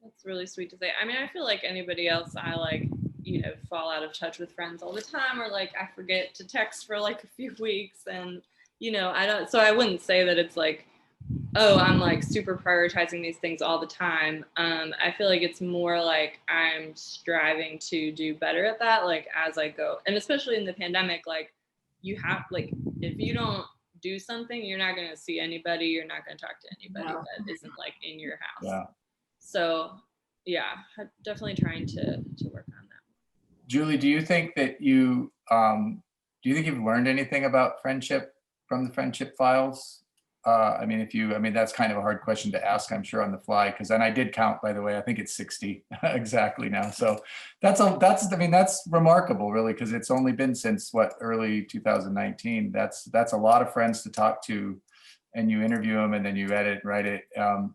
That's really sweet to say. I mean, I feel like anybody else, I like, you know, fall out of touch with friends all the time, or like I forget to text for like a few weeks, and you know, so I wouldn't say that it's like, oh, I'm like super prioritizing these things all the time. I feel like it's more like I'm striving to do better at that, like as I go. And especially in the pandemic, like you have, like, if you don't do something, you're not going to see anybody, you're not going to talk to anybody that isn't like in your house. Yeah. So yeah, definitely trying to work on that. Julie, do you think that you've learned anything about friendship from the friendship files? I mean, that's kind of a hard question to ask, I'm sure, on the fly, because then I did count, by the way, I think it's 60 exactly now. So that's remarkable, really, because it's only been since early 2019. That's a lot of friends to talk to, and you interview them and then you edit, write it.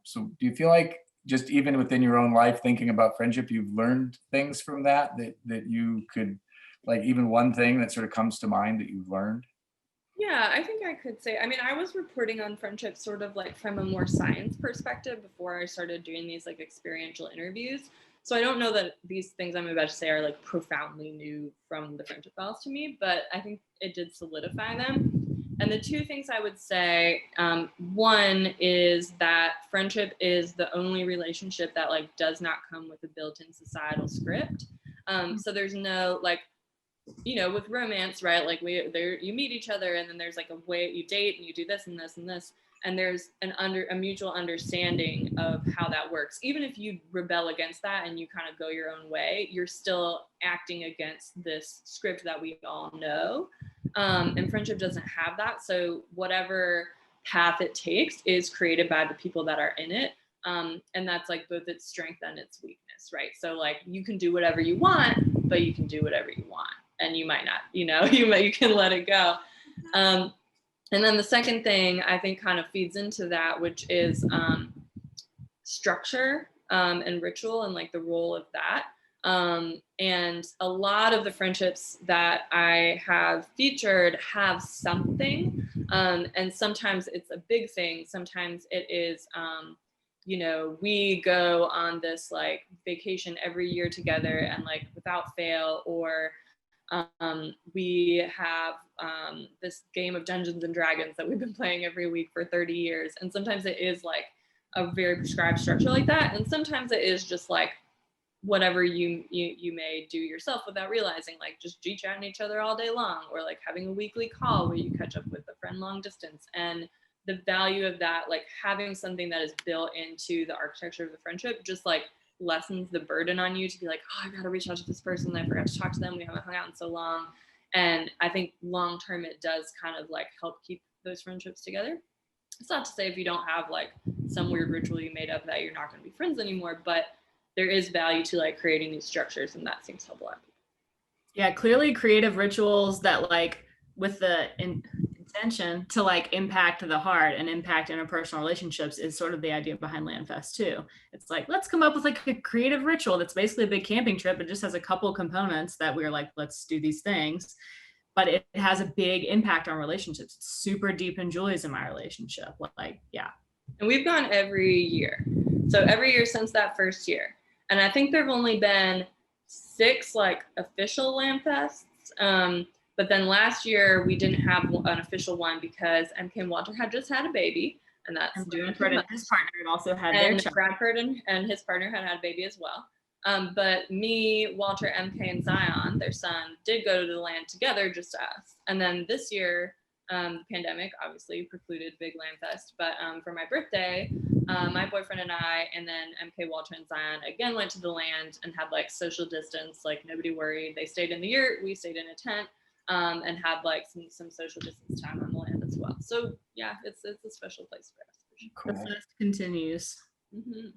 So do you feel like just even within your own life, thinking about friendship, you've learned things from that you could, like, even one thing that sort of comes to mind that you've learned? Yeah, I think I could say, I mean, I was reporting on friendship sort of like from a more science perspective before I started doing these like experiential interviews. So I don't know that these things I'm about to say are like profoundly new from the friendship files to me, but I think it did solidify them. And the two things I would say, one is that friendship is the only relationship that like does not come with a built-in societal script. So there's no like, you know, with romance, right? Like you meet each other, and then there's like a way you date, and you do this and this and this, and there's a mutual understanding of how that works. Even if you rebel against that and you kind of go your own way, you're still acting against this script that we all know. And friendship doesn't have that. So whatever path it takes is created by the people that are in it. And that's like both its strength and its weakness, right? So like you can do whatever you want, but you can do whatever you want. And you might not, you know, you can let it go. And then the second thing I think kind of feeds into that, which is structure and ritual, and like the role of that. And a lot of the friendships that I have featured have something, and sometimes it's a big thing. Sometimes it is, you know, we go on this like vacation every year together and like without fail, or we have this game of Dungeons and Dragons that we've been playing every week for 30 years. And sometimes it is like a very prescribed structure like that. And sometimes it is just like whatever you may do yourself without realizing, like just G-chatting each other all day long, or like having a weekly call where you catch up with a friend long distance. And the value of that, like having something that is built into the architecture of the friendship, just like lessens the burden on you to be like, oh, I gotta reach out to this person, I forgot to talk to them, we haven't hung out in so long. And I think long term it does kind of like help keep those friendships together. It's not to say if you don't have like some weird ritual you made up that you're not going to be friends anymore, but there is value to like creating these structures, and that seems to help a lot of people. Yeah, clearly creative rituals that like with the intention to like impact the heart and impact interpersonal relationships is sort of the idea behind Landfest too. It's like, let's come up with like a creative ritual that's basically a big camping trip. It just has a couple components that we're like, let's do these things, but it has a big impact on relationships. It's super deep in Julie's and my relationship. Like, yeah. And we've gone every year. So every year since that first year. And I think there've only been 6 like official Landfests. But then last year we didn't have an official one because MK and Walter had just had a baby, and that's and doing Bradford and his partner had also had their child. Bradford and his partner had had a baby as well. But me, Walter, MK, and Zion, their son, did go to the land together, just us. And then this year, the pandemic obviously precluded big Landfest. But for my birthday, my boyfriend and I, and then MK, Walter, and Zion again went to the land and had like social distance, like nobody worried. They stayed in the yurt, we stayed in a tent. And had like some social distance time on the land as well. So yeah, it's a special place for us. For sure. Cool. The fest continues. Mm-hmm.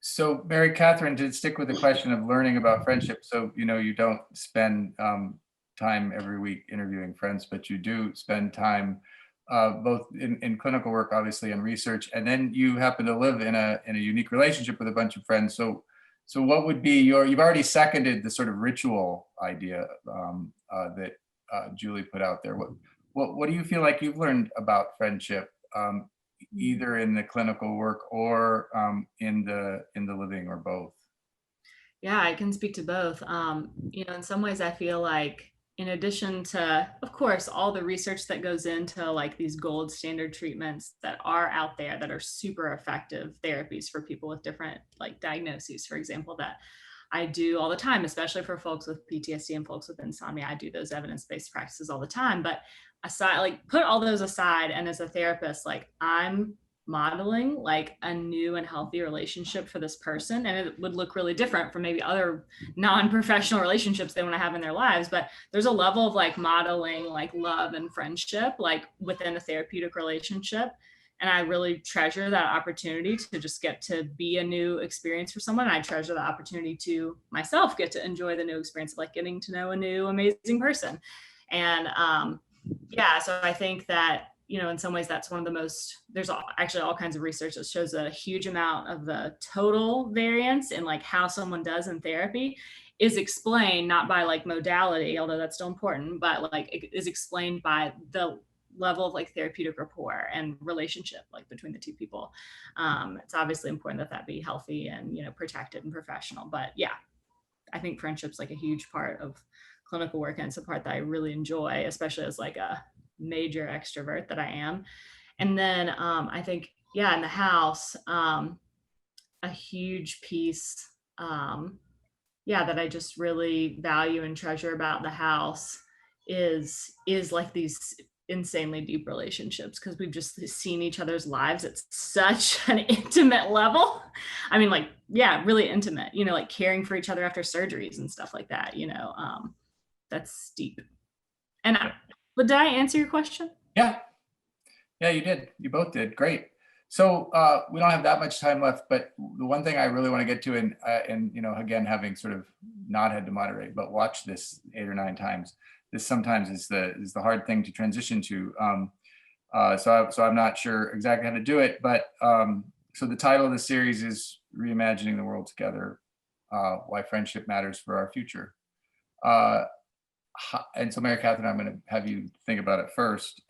So Mary Catherine, to stick with the question of learning about friendship, so you know you don't spend time every week interviewing friends, but you do spend time both in clinical work, obviously, and research, and then you happen to live in a unique relationship with a bunch of friends. So what would be you've already seconded the sort of ritual idea that Julie put out there. What what do you feel like you've learned about friendship, either in the clinical work or in the living, or both? Yeah, I can speak to both. In some ways, I feel like in addition to, of course, all the research that goes into like these gold standard treatments that are out there that are super effective therapies for people with different like diagnoses, for example, that I do all the time, especially for folks with PTSD and folks with insomnia. I do those evidence-based practices all the time. But aside, like put all those aside, and as a therapist, like I'm modeling like a new and healthy relationship for this person, and it would look really different from maybe other non-professional relationships they want to have in their lives, but there's a level of like modeling like love and friendship like within a therapeutic relationship, and I really treasure that opportunity to just get to be a new experience for someone. I treasure the opportunity to myself get to enjoy the new experience of like getting to know a new amazing person. And so I think that in some ways that's one of the most, there's actually all kinds of research that shows a huge amount of the total variance in like how someone does in therapy is explained not by like modality, although that's still important, but like it is explained by the level of like therapeutic rapport and relationship like between the two people. It's obviously important that be healthy and protected and professional, but yeah, I think friendship's like a huge part of clinical work, and it's a part that I really enjoy, especially as like a major extrovert that I am. And then I think, in the house, a huge piece, that I just really value and treasure about the house is like these insanely deep relationships, because we've just seen each other's lives at such an intimate level. I mean, like, really intimate, like caring for each other after surgeries and stuff like that, that's deep. But did I answer your question? Yeah, you did. You both did. Great. So we don't have that much time left, but the one thing I really want to get to, and again, having sort of not had to moderate, but watch this 8 or 9 times, this sometimes is the hard thing to transition to. So I'm not sure exactly how to do it, but so the title of the series is Reimagining the World Together, Why Friendship Matters for Our Future. And so, Mary Katherine, I'm going to have you think about it first.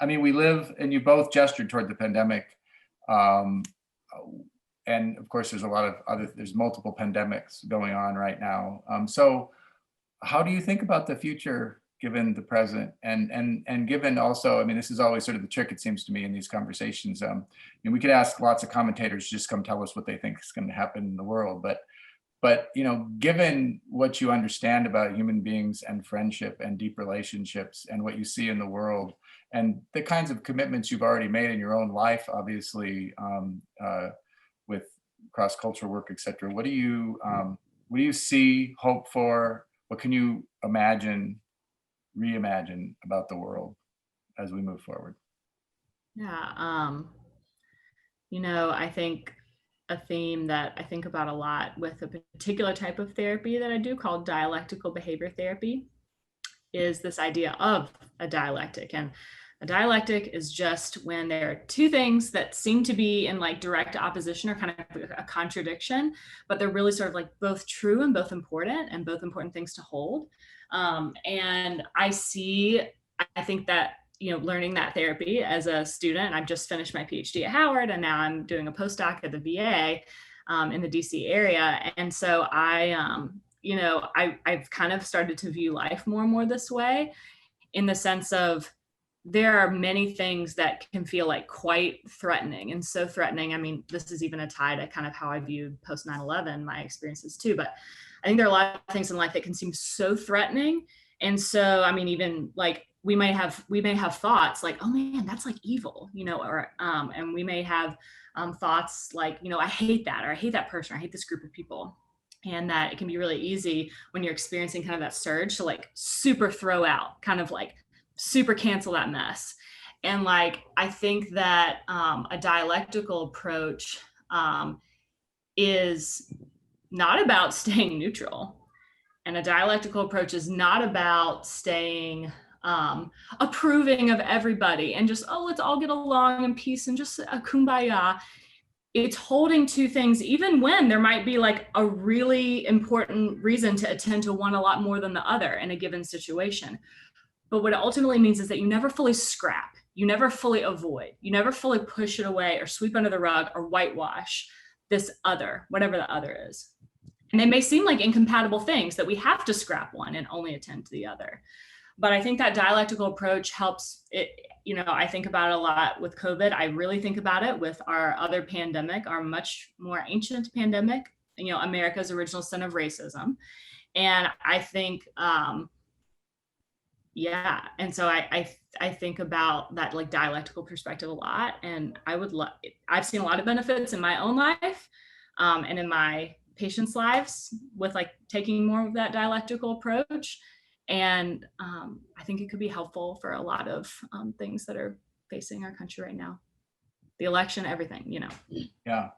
We live, and you both gestured toward the pandemic. And of course, there's multiple pandemics going on right now. So how do you think about the future given the present, and given also, this is always sort of the trick, it seems to me, in these conversations. We could ask lots of commentators, just come tell us what they think is going to happen in the world. But given what you understand about human beings and friendship and deep relationships and what you see in the world and the kinds of commitments you've already made in your own life, obviously, with cross-cultural work, et cetera, what do you see, hope for? What can you reimagine about the world as we move forward? Yeah, I think a theme that I think about a lot with a particular type of therapy that I do called dialectical behavior therapy is this idea of a dialectic. And a dialectic is just when there are two things that seem to be in like direct opposition or kind of a contradiction, but they're really sort of like both true and both important things to hold. And I think that learning that therapy as a student, I've just finished my PhD at Howard, and now I'm doing a postdoc at the VA in the DC area. And so I've kind of started to view life more and more this way, in the sense of there are many things that can feel like quite threatening, and so threatening. This is even a tie to kind of how I viewed post 9/11, my experiences too. But I think there are a lot of things in life that can seem so threatening. And so, even like, we may have thoughts like, oh man, that's like evil, or and we may have thoughts like, I hate that, or I hate that person, or I hate this group of people. And that it can be really easy when you're experiencing kind of that surge to like super throw out, kind of like super cancel that mess. And like, I think that a dialectical approach is not about staying neutral. And a dialectical approach is not about staying approving of everybody and just, let's all get along in peace and just a kumbaya. it's holding two things, even when there might be like a really important reason to attend to one a lot more than the other in a given situation. But what it ultimately means is that you never fully scrap, you never fully avoid, you never fully push it away or sweep under the rug or whitewash this other, whatever the other is. And they may seem like incompatible things that we have to scrap one and only attend to the other. But I think that dialectical approach helps it. You know, I think about it a lot with COVID. I really think about it with our other pandemic, our much more ancient pandemic, you know, America's original sin of racism. And I think, yeah. And so I think about that like dialectical perspective a lot. And I've seen a lot of benefits in my own life and in my patients' lives with like taking more of that dialectical approach. And I think it could be helpful for a lot of things that are facing our country right now. The election, everything, you know. Yeah.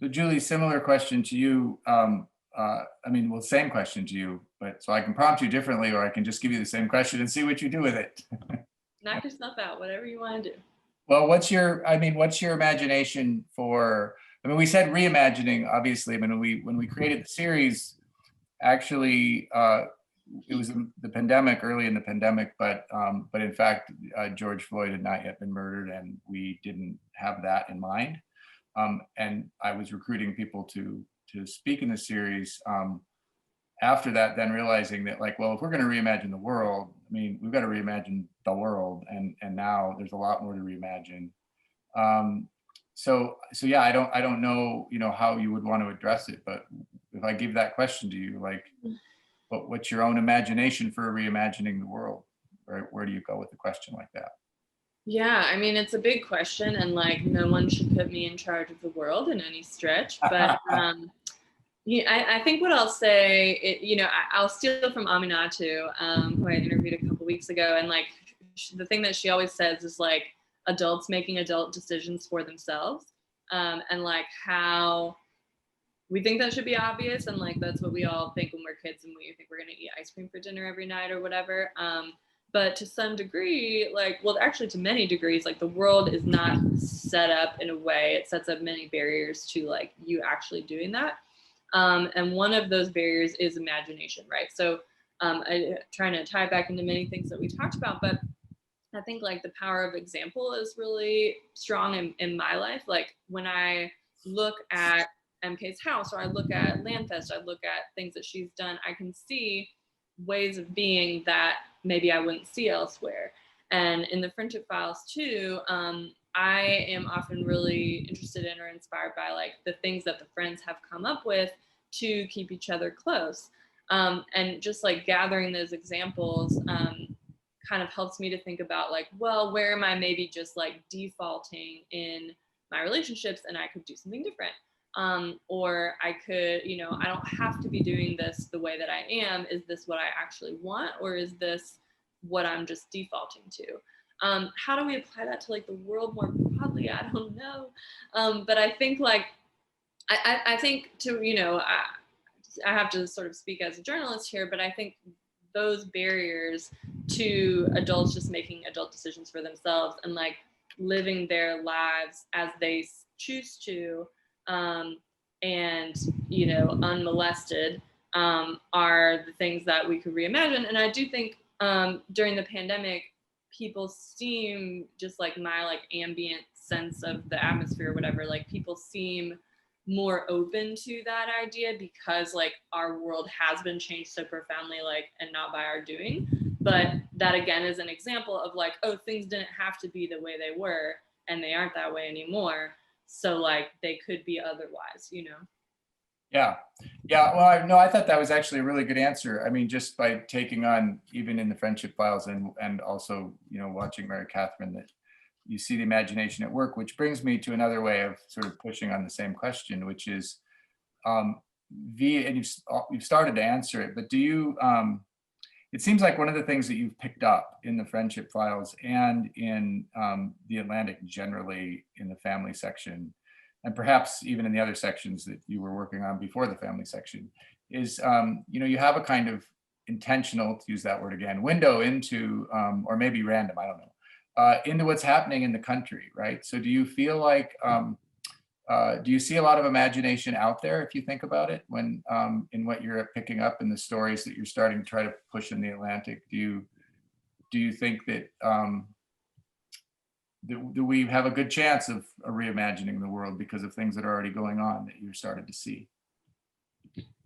So Julie, similar question to you. I mean, well, same question to you, but so I can prompt you differently, or I can just give you the same question and see what you do with it. Knock yourself out, whatever you want to do. Well, what's your imagination for, I mean, we said reimagining, obviously. I mean, when we created the series, actually, it was the pandemic, early in the pandemic, but in fact, George Floyd had not yet been murdered, and we didn't have that in mind. And I was recruiting people to speak in the series. After that, then realizing that, like, well, if we're going to reimagine the world, I mean, we've got to reimagine the world, and now there's a lot more to reimagine. So yeah, I don't know, you know, how you would want to address it, but if I give that question to you, like, what's your own imagination for reimagining the world? Where do you go with a question like that? Yeah, I mean, it's a big question, and like, no one should put me in charge of the world in any stretch. But yeah, I think what I'll say, you know, I'll steal from Aminatu, who I interviewed a couple weeks ago, and like, the thing that she always says is like, adults making adult decisions for themselves, and like how we think that should be obvious, and like that's what we all think when we're kids and we think we're gonna eat ice cream for dinner every night or whatever. But to some degree, like, well, actually to many degrees, like the world is not set up in a way, it sets up many barriers to like you actually doing that. And one of those barriers is imagination, right? So I'm trying to tie back into many things that we talked about, but I think like the power of example is really strong in my life. Like when I look at MK's house, or I look at Landfest, I look at things that she's done, I can see ways of being that maybe I wouldn't see elsewhere. And in the friendship files too, I am often really interested in or inspired by like the things that the friends have come up with to keep each other close. And just like gathering those examples kind of helps me to think about like, well, where am I maybe just like defaulting in my relationships and I could do something different. Or I could, you know, I don't have to be doing this the way that I am. Is this what I actually want? Or is this what I'm just defaulting to? How do we apply that to like the world more broadly? I don't know. But I think like, I think to, you know, I have to sort of speak as a journalist here, but I think those barriers to adults just making adult decisions for themselves and like living their lives as they choose to, and, you know, unmolested, are the things that we could reimagine. And I do think during the pandemic, people seem, just like my like ambient sense of the atmosphere or whatever, like people seem more open to that idea because like our world has been changed so profoundly, like, and not by our doing. But that again is an example of like, oh, things didn't have to be the way they were and they aren't that way anymore. So like they could be otherwise, you know? Yeah. Well, I thought that was actually a really good answer. I mean, just by taking on, even in the friendship files and also, you know, watching Mary Catherine, that you see the imagination at work, which brings me to another way of sort of pushing on the same question, which is, and you've started to answer it, but do you, it seems like one of the things that you've picked up in the friendship files and in the Atlantic generally in the family section, and perhaps even in the other sections that you were working on before the family section, is, you know, you have a kind of intentional, to use that word again, window into, or maybe random, I don't know, into what's happening in the country, right? So do you feel like do you see a lot of imagination out there if you think about it when in what you're picking up in the stories that you're starting to try to push in the Atlantic? Do you think that do we have a good chance of reimagining the world because of things that are already going on that you're starting to see?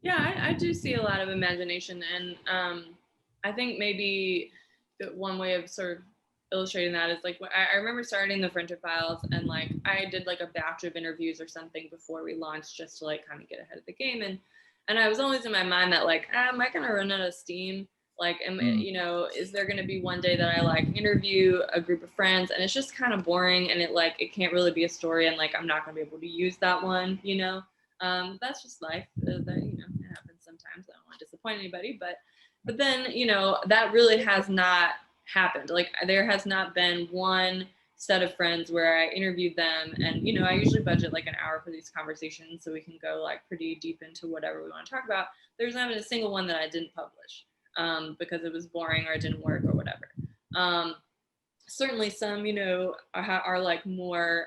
Yeah, I do see a lot of imagination, and I think maybe one way of sort of illustrating that is like I remember starting the Friendship Files, and like I did like a batch of interviews or something before we launched just to like kind of get ahead of the game, and I was always in my mind that like, am I gonna run out of steam? Like, you know, is there going to be one day that I like interview a group of friends and it's just kind of boring and it can't really be a story and like I'm not going to be able to use that one, you know? That's just life. That, you know, it happens sometimes. I don't want to disappoint anybody, but then, you know, that really has not happened. Like there has not been one set of friends where I interviewed them, and you know, I usually budget like an hour for these conversations so we can go like pretty deep into whatever we want to talk about. There's not been a single one that I didn't publish. Because it was boring or it didn't work or whatever. Certainly some, you know, are like more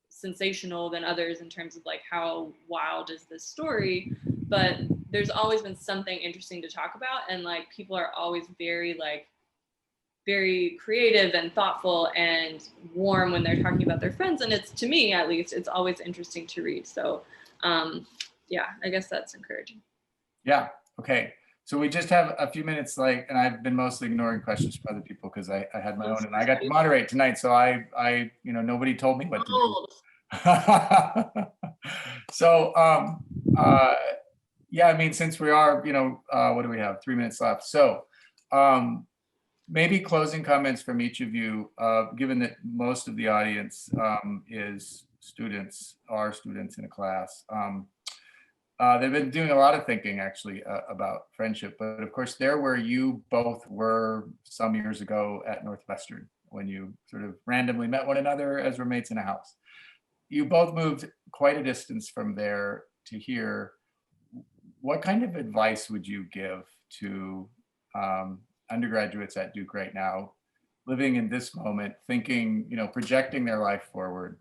sensational than others in terms of like how wild is this story, but there's always been something interesting to talk about, and like people are always very creative and thoughtful and warm when they're talking about their friends, and it's, to me at least, it's always interesting to read. So yeah, I guess that's encouraging. Yeah, okay. So we just have a few minutes, like, and I've been mostly ignoring questions from other people because I had my own, and I got to moderate tonight. So I, you know, nobody told me what to do. So, yeah, I mean, since we are, you know, what do we have? 3 minutes left. So maybe closing comments from each of you, given that most of the audience is students, are students in a class. They've been doing a lot of thinking actually about friendship, but of course they're where you both were some years ago at Northwestern when you sort of randomly met one another as roommates in a house. You both moved quite a distance from there to here. What kind of advice would you give to undergraduates at Duke right now, living in this moment, thinking, you know, projecting their life forward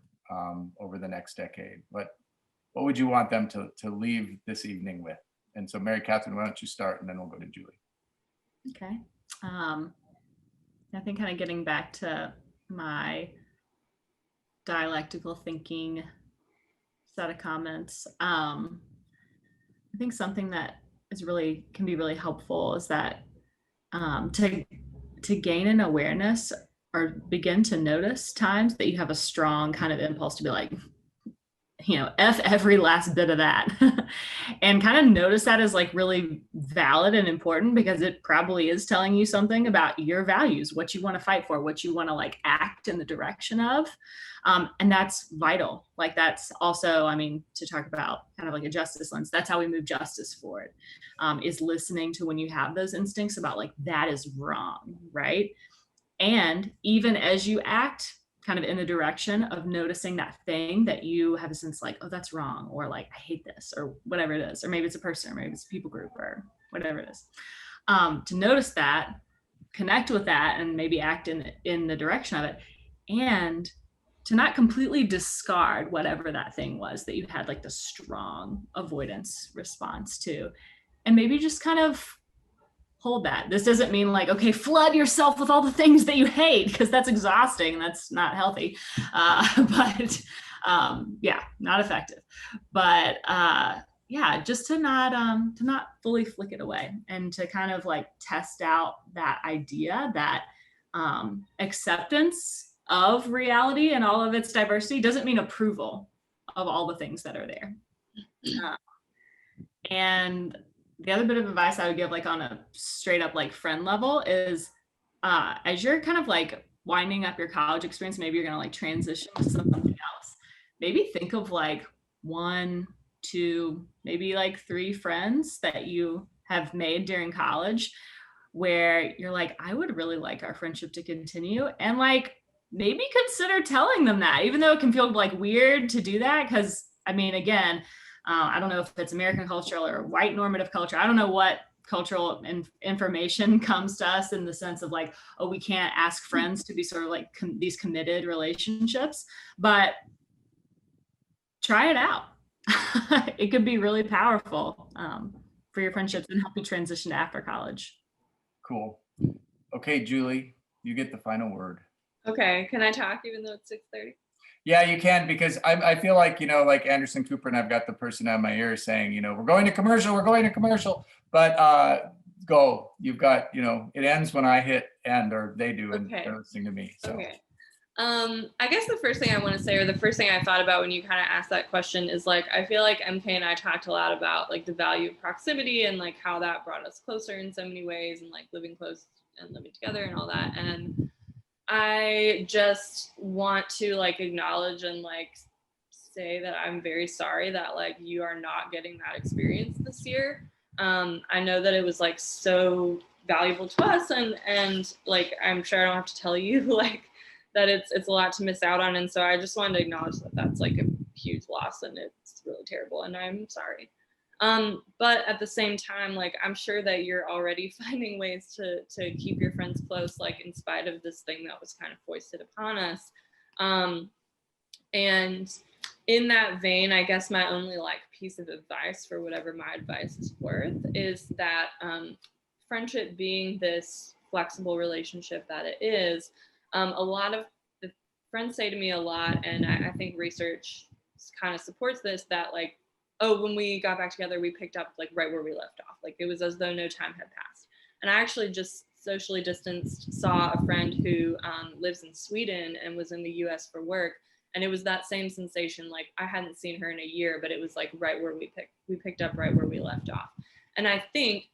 over the next decade? What would you want them to leave this evening with? And so Mary Catherine, why don't you start, and then we'll go to Julie. Okay. I think kind of getting back to my dialectical thinking set of comments. I think something that can be really helpful is that to gain an awareness or begin to notice times that you have a strong kind of impulse to be like, you know, F every last bit of that and kind of notice that as like really valid and important, because it probably is telling you something about your values, what you want to fight for, what you want to like act in the direction of. And that's vital. Like that's also, I mean, to talk about kind of like a justice lens, that's how we move justice forward, is listening to when you have those instincts about like, that is wrong, right? And even as you act kind of in the direction of noticing that thing that you have a sense like, oh, that's wrong, or like, I hate this, or whatever it is, or maybe it's a person, or maybe it's a people group, or whatever it is. To notice that, connect with that, and maybe act in the direction of it, and to not completely discard whatever that thing was that you had like the strong avoidance response to, and maybe just kind of hold that. This doesn't mean like, okay, flood yourself with all the things that you hate, because that's exhausting and that's not healthy. But yeah, not effective. But yeah, just to not fully flick it away, and to kind of like test out that idea that acceptance of reality and all of its diversity doesn't mean approval of all the things that are there. And the other bit of advice I would give, like on a straight up like friend level, is as you're kind of like winding up your college experience, maybe you're gonna like transition to something else. Maybe think of like 1, 2, maybe like 3 friends that you have made during college where you're like, I would really like our friendship to continue, and like maybe consider telling them that, even though it can feel like weird to do that, because I mean, again, I don't know if it's American culture or white normative culture. I don't know what cultural information comes to us in the sense of like, oh, we can't ask friends to be sort of like these committed relationships. But try it out. It could be really powerful for your friendships and help you transition to after college. Cool. Okay, Julie, you get the final word. Okay, can I talk even though it's 6:30? Yeah, you can, because I feel like, like Anderson Cooper and I've got the person on my ear saying, we're going to commercial, but go. You've got, it ends when I hit end, or they do, and Okay. they're listening to me. So. Okay. I guess the first thing I want to say, or the first thing I thought about when you kind of asked that question, is like, I feel like MK and I talked a lot about like the value of proximity and like how that brought us closer in so many ways, and like living close and living together and all that. And I just want to like acknowledge and like say that I'm very sorry that like you are not getting that experience this year. I know that it was like so valuable to us, and like I'm sure I don't have to tell you like that it's a lot to miss out on. And so I just wanted to acknowledge that that's like a huge loss, and it's really terrible, and I'm sorry. But at the same time, like I'm sure that you're already finding ways to keep your friends close, like in spite of this thing that was kind of foisted upon us. And in that vein, I guess my only like piece of advice, for whatever my advice is worth, is that friendship being this flexible relationship that it is, a lot of the friends say to me a lot, and I think research kind of supports this, that like, oh, when we got back together, we picked up like right where we left off. Like it was as though no time had passed. And I actually just socially distanced saw a friend who lives in Sweden and was in the US for work. And it was that same sensation. Like I hadn't seen her in a year, but it was like right where we picked up right where we left off. And I think,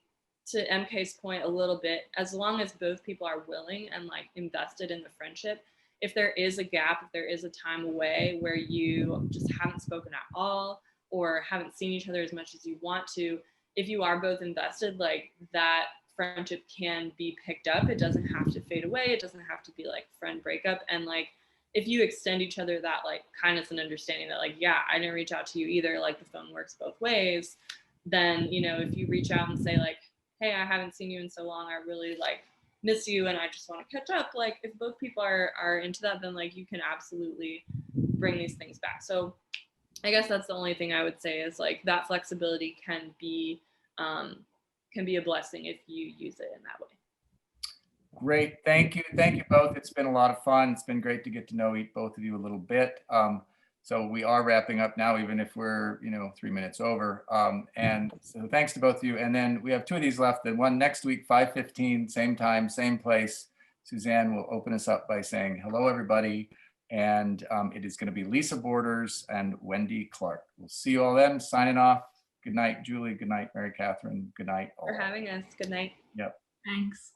to MK's point a little bit, as long as both people are willing and like invested in the friendship, if there is a gap, if there is a time away where you just haven't spoken at all, or haven't seen each other as much as you want to, if you are both invested, like that friendship can be picked up. It doesn't have to fade away. It doesn't have to be like friend breakup. And like, if you extend each other that like kindness and understanding that like, yeah, I didn't reach out to you either, like the phone works both ways, then, if you reach out and say like, hey, I haven't seen you in so long, I really like miss you and I just want to catch up. Like if both people are into that, then like you can absolutely bring these things back. So I guess that's the only thing I would say, is like that flexibility can be a blessing if you use it in that way. Great, thank you both. It's been a lot of fun. It's been great to get to know both of you a little bit. So we are wrapping up now, even if we're 3 minutes over. And so thanks to both of you. And then we have 2 of these left. And one next week, 5:15, same time, same place. Suzanne will open us up by saying hello, everybody. And it is going to be Lisa Borders and Wendy Clark. We'll see you all then. Signing off. Good night, Julie. Good night, Mary Catherine. Good night, all. For having us. Good night. Yep. Thanks.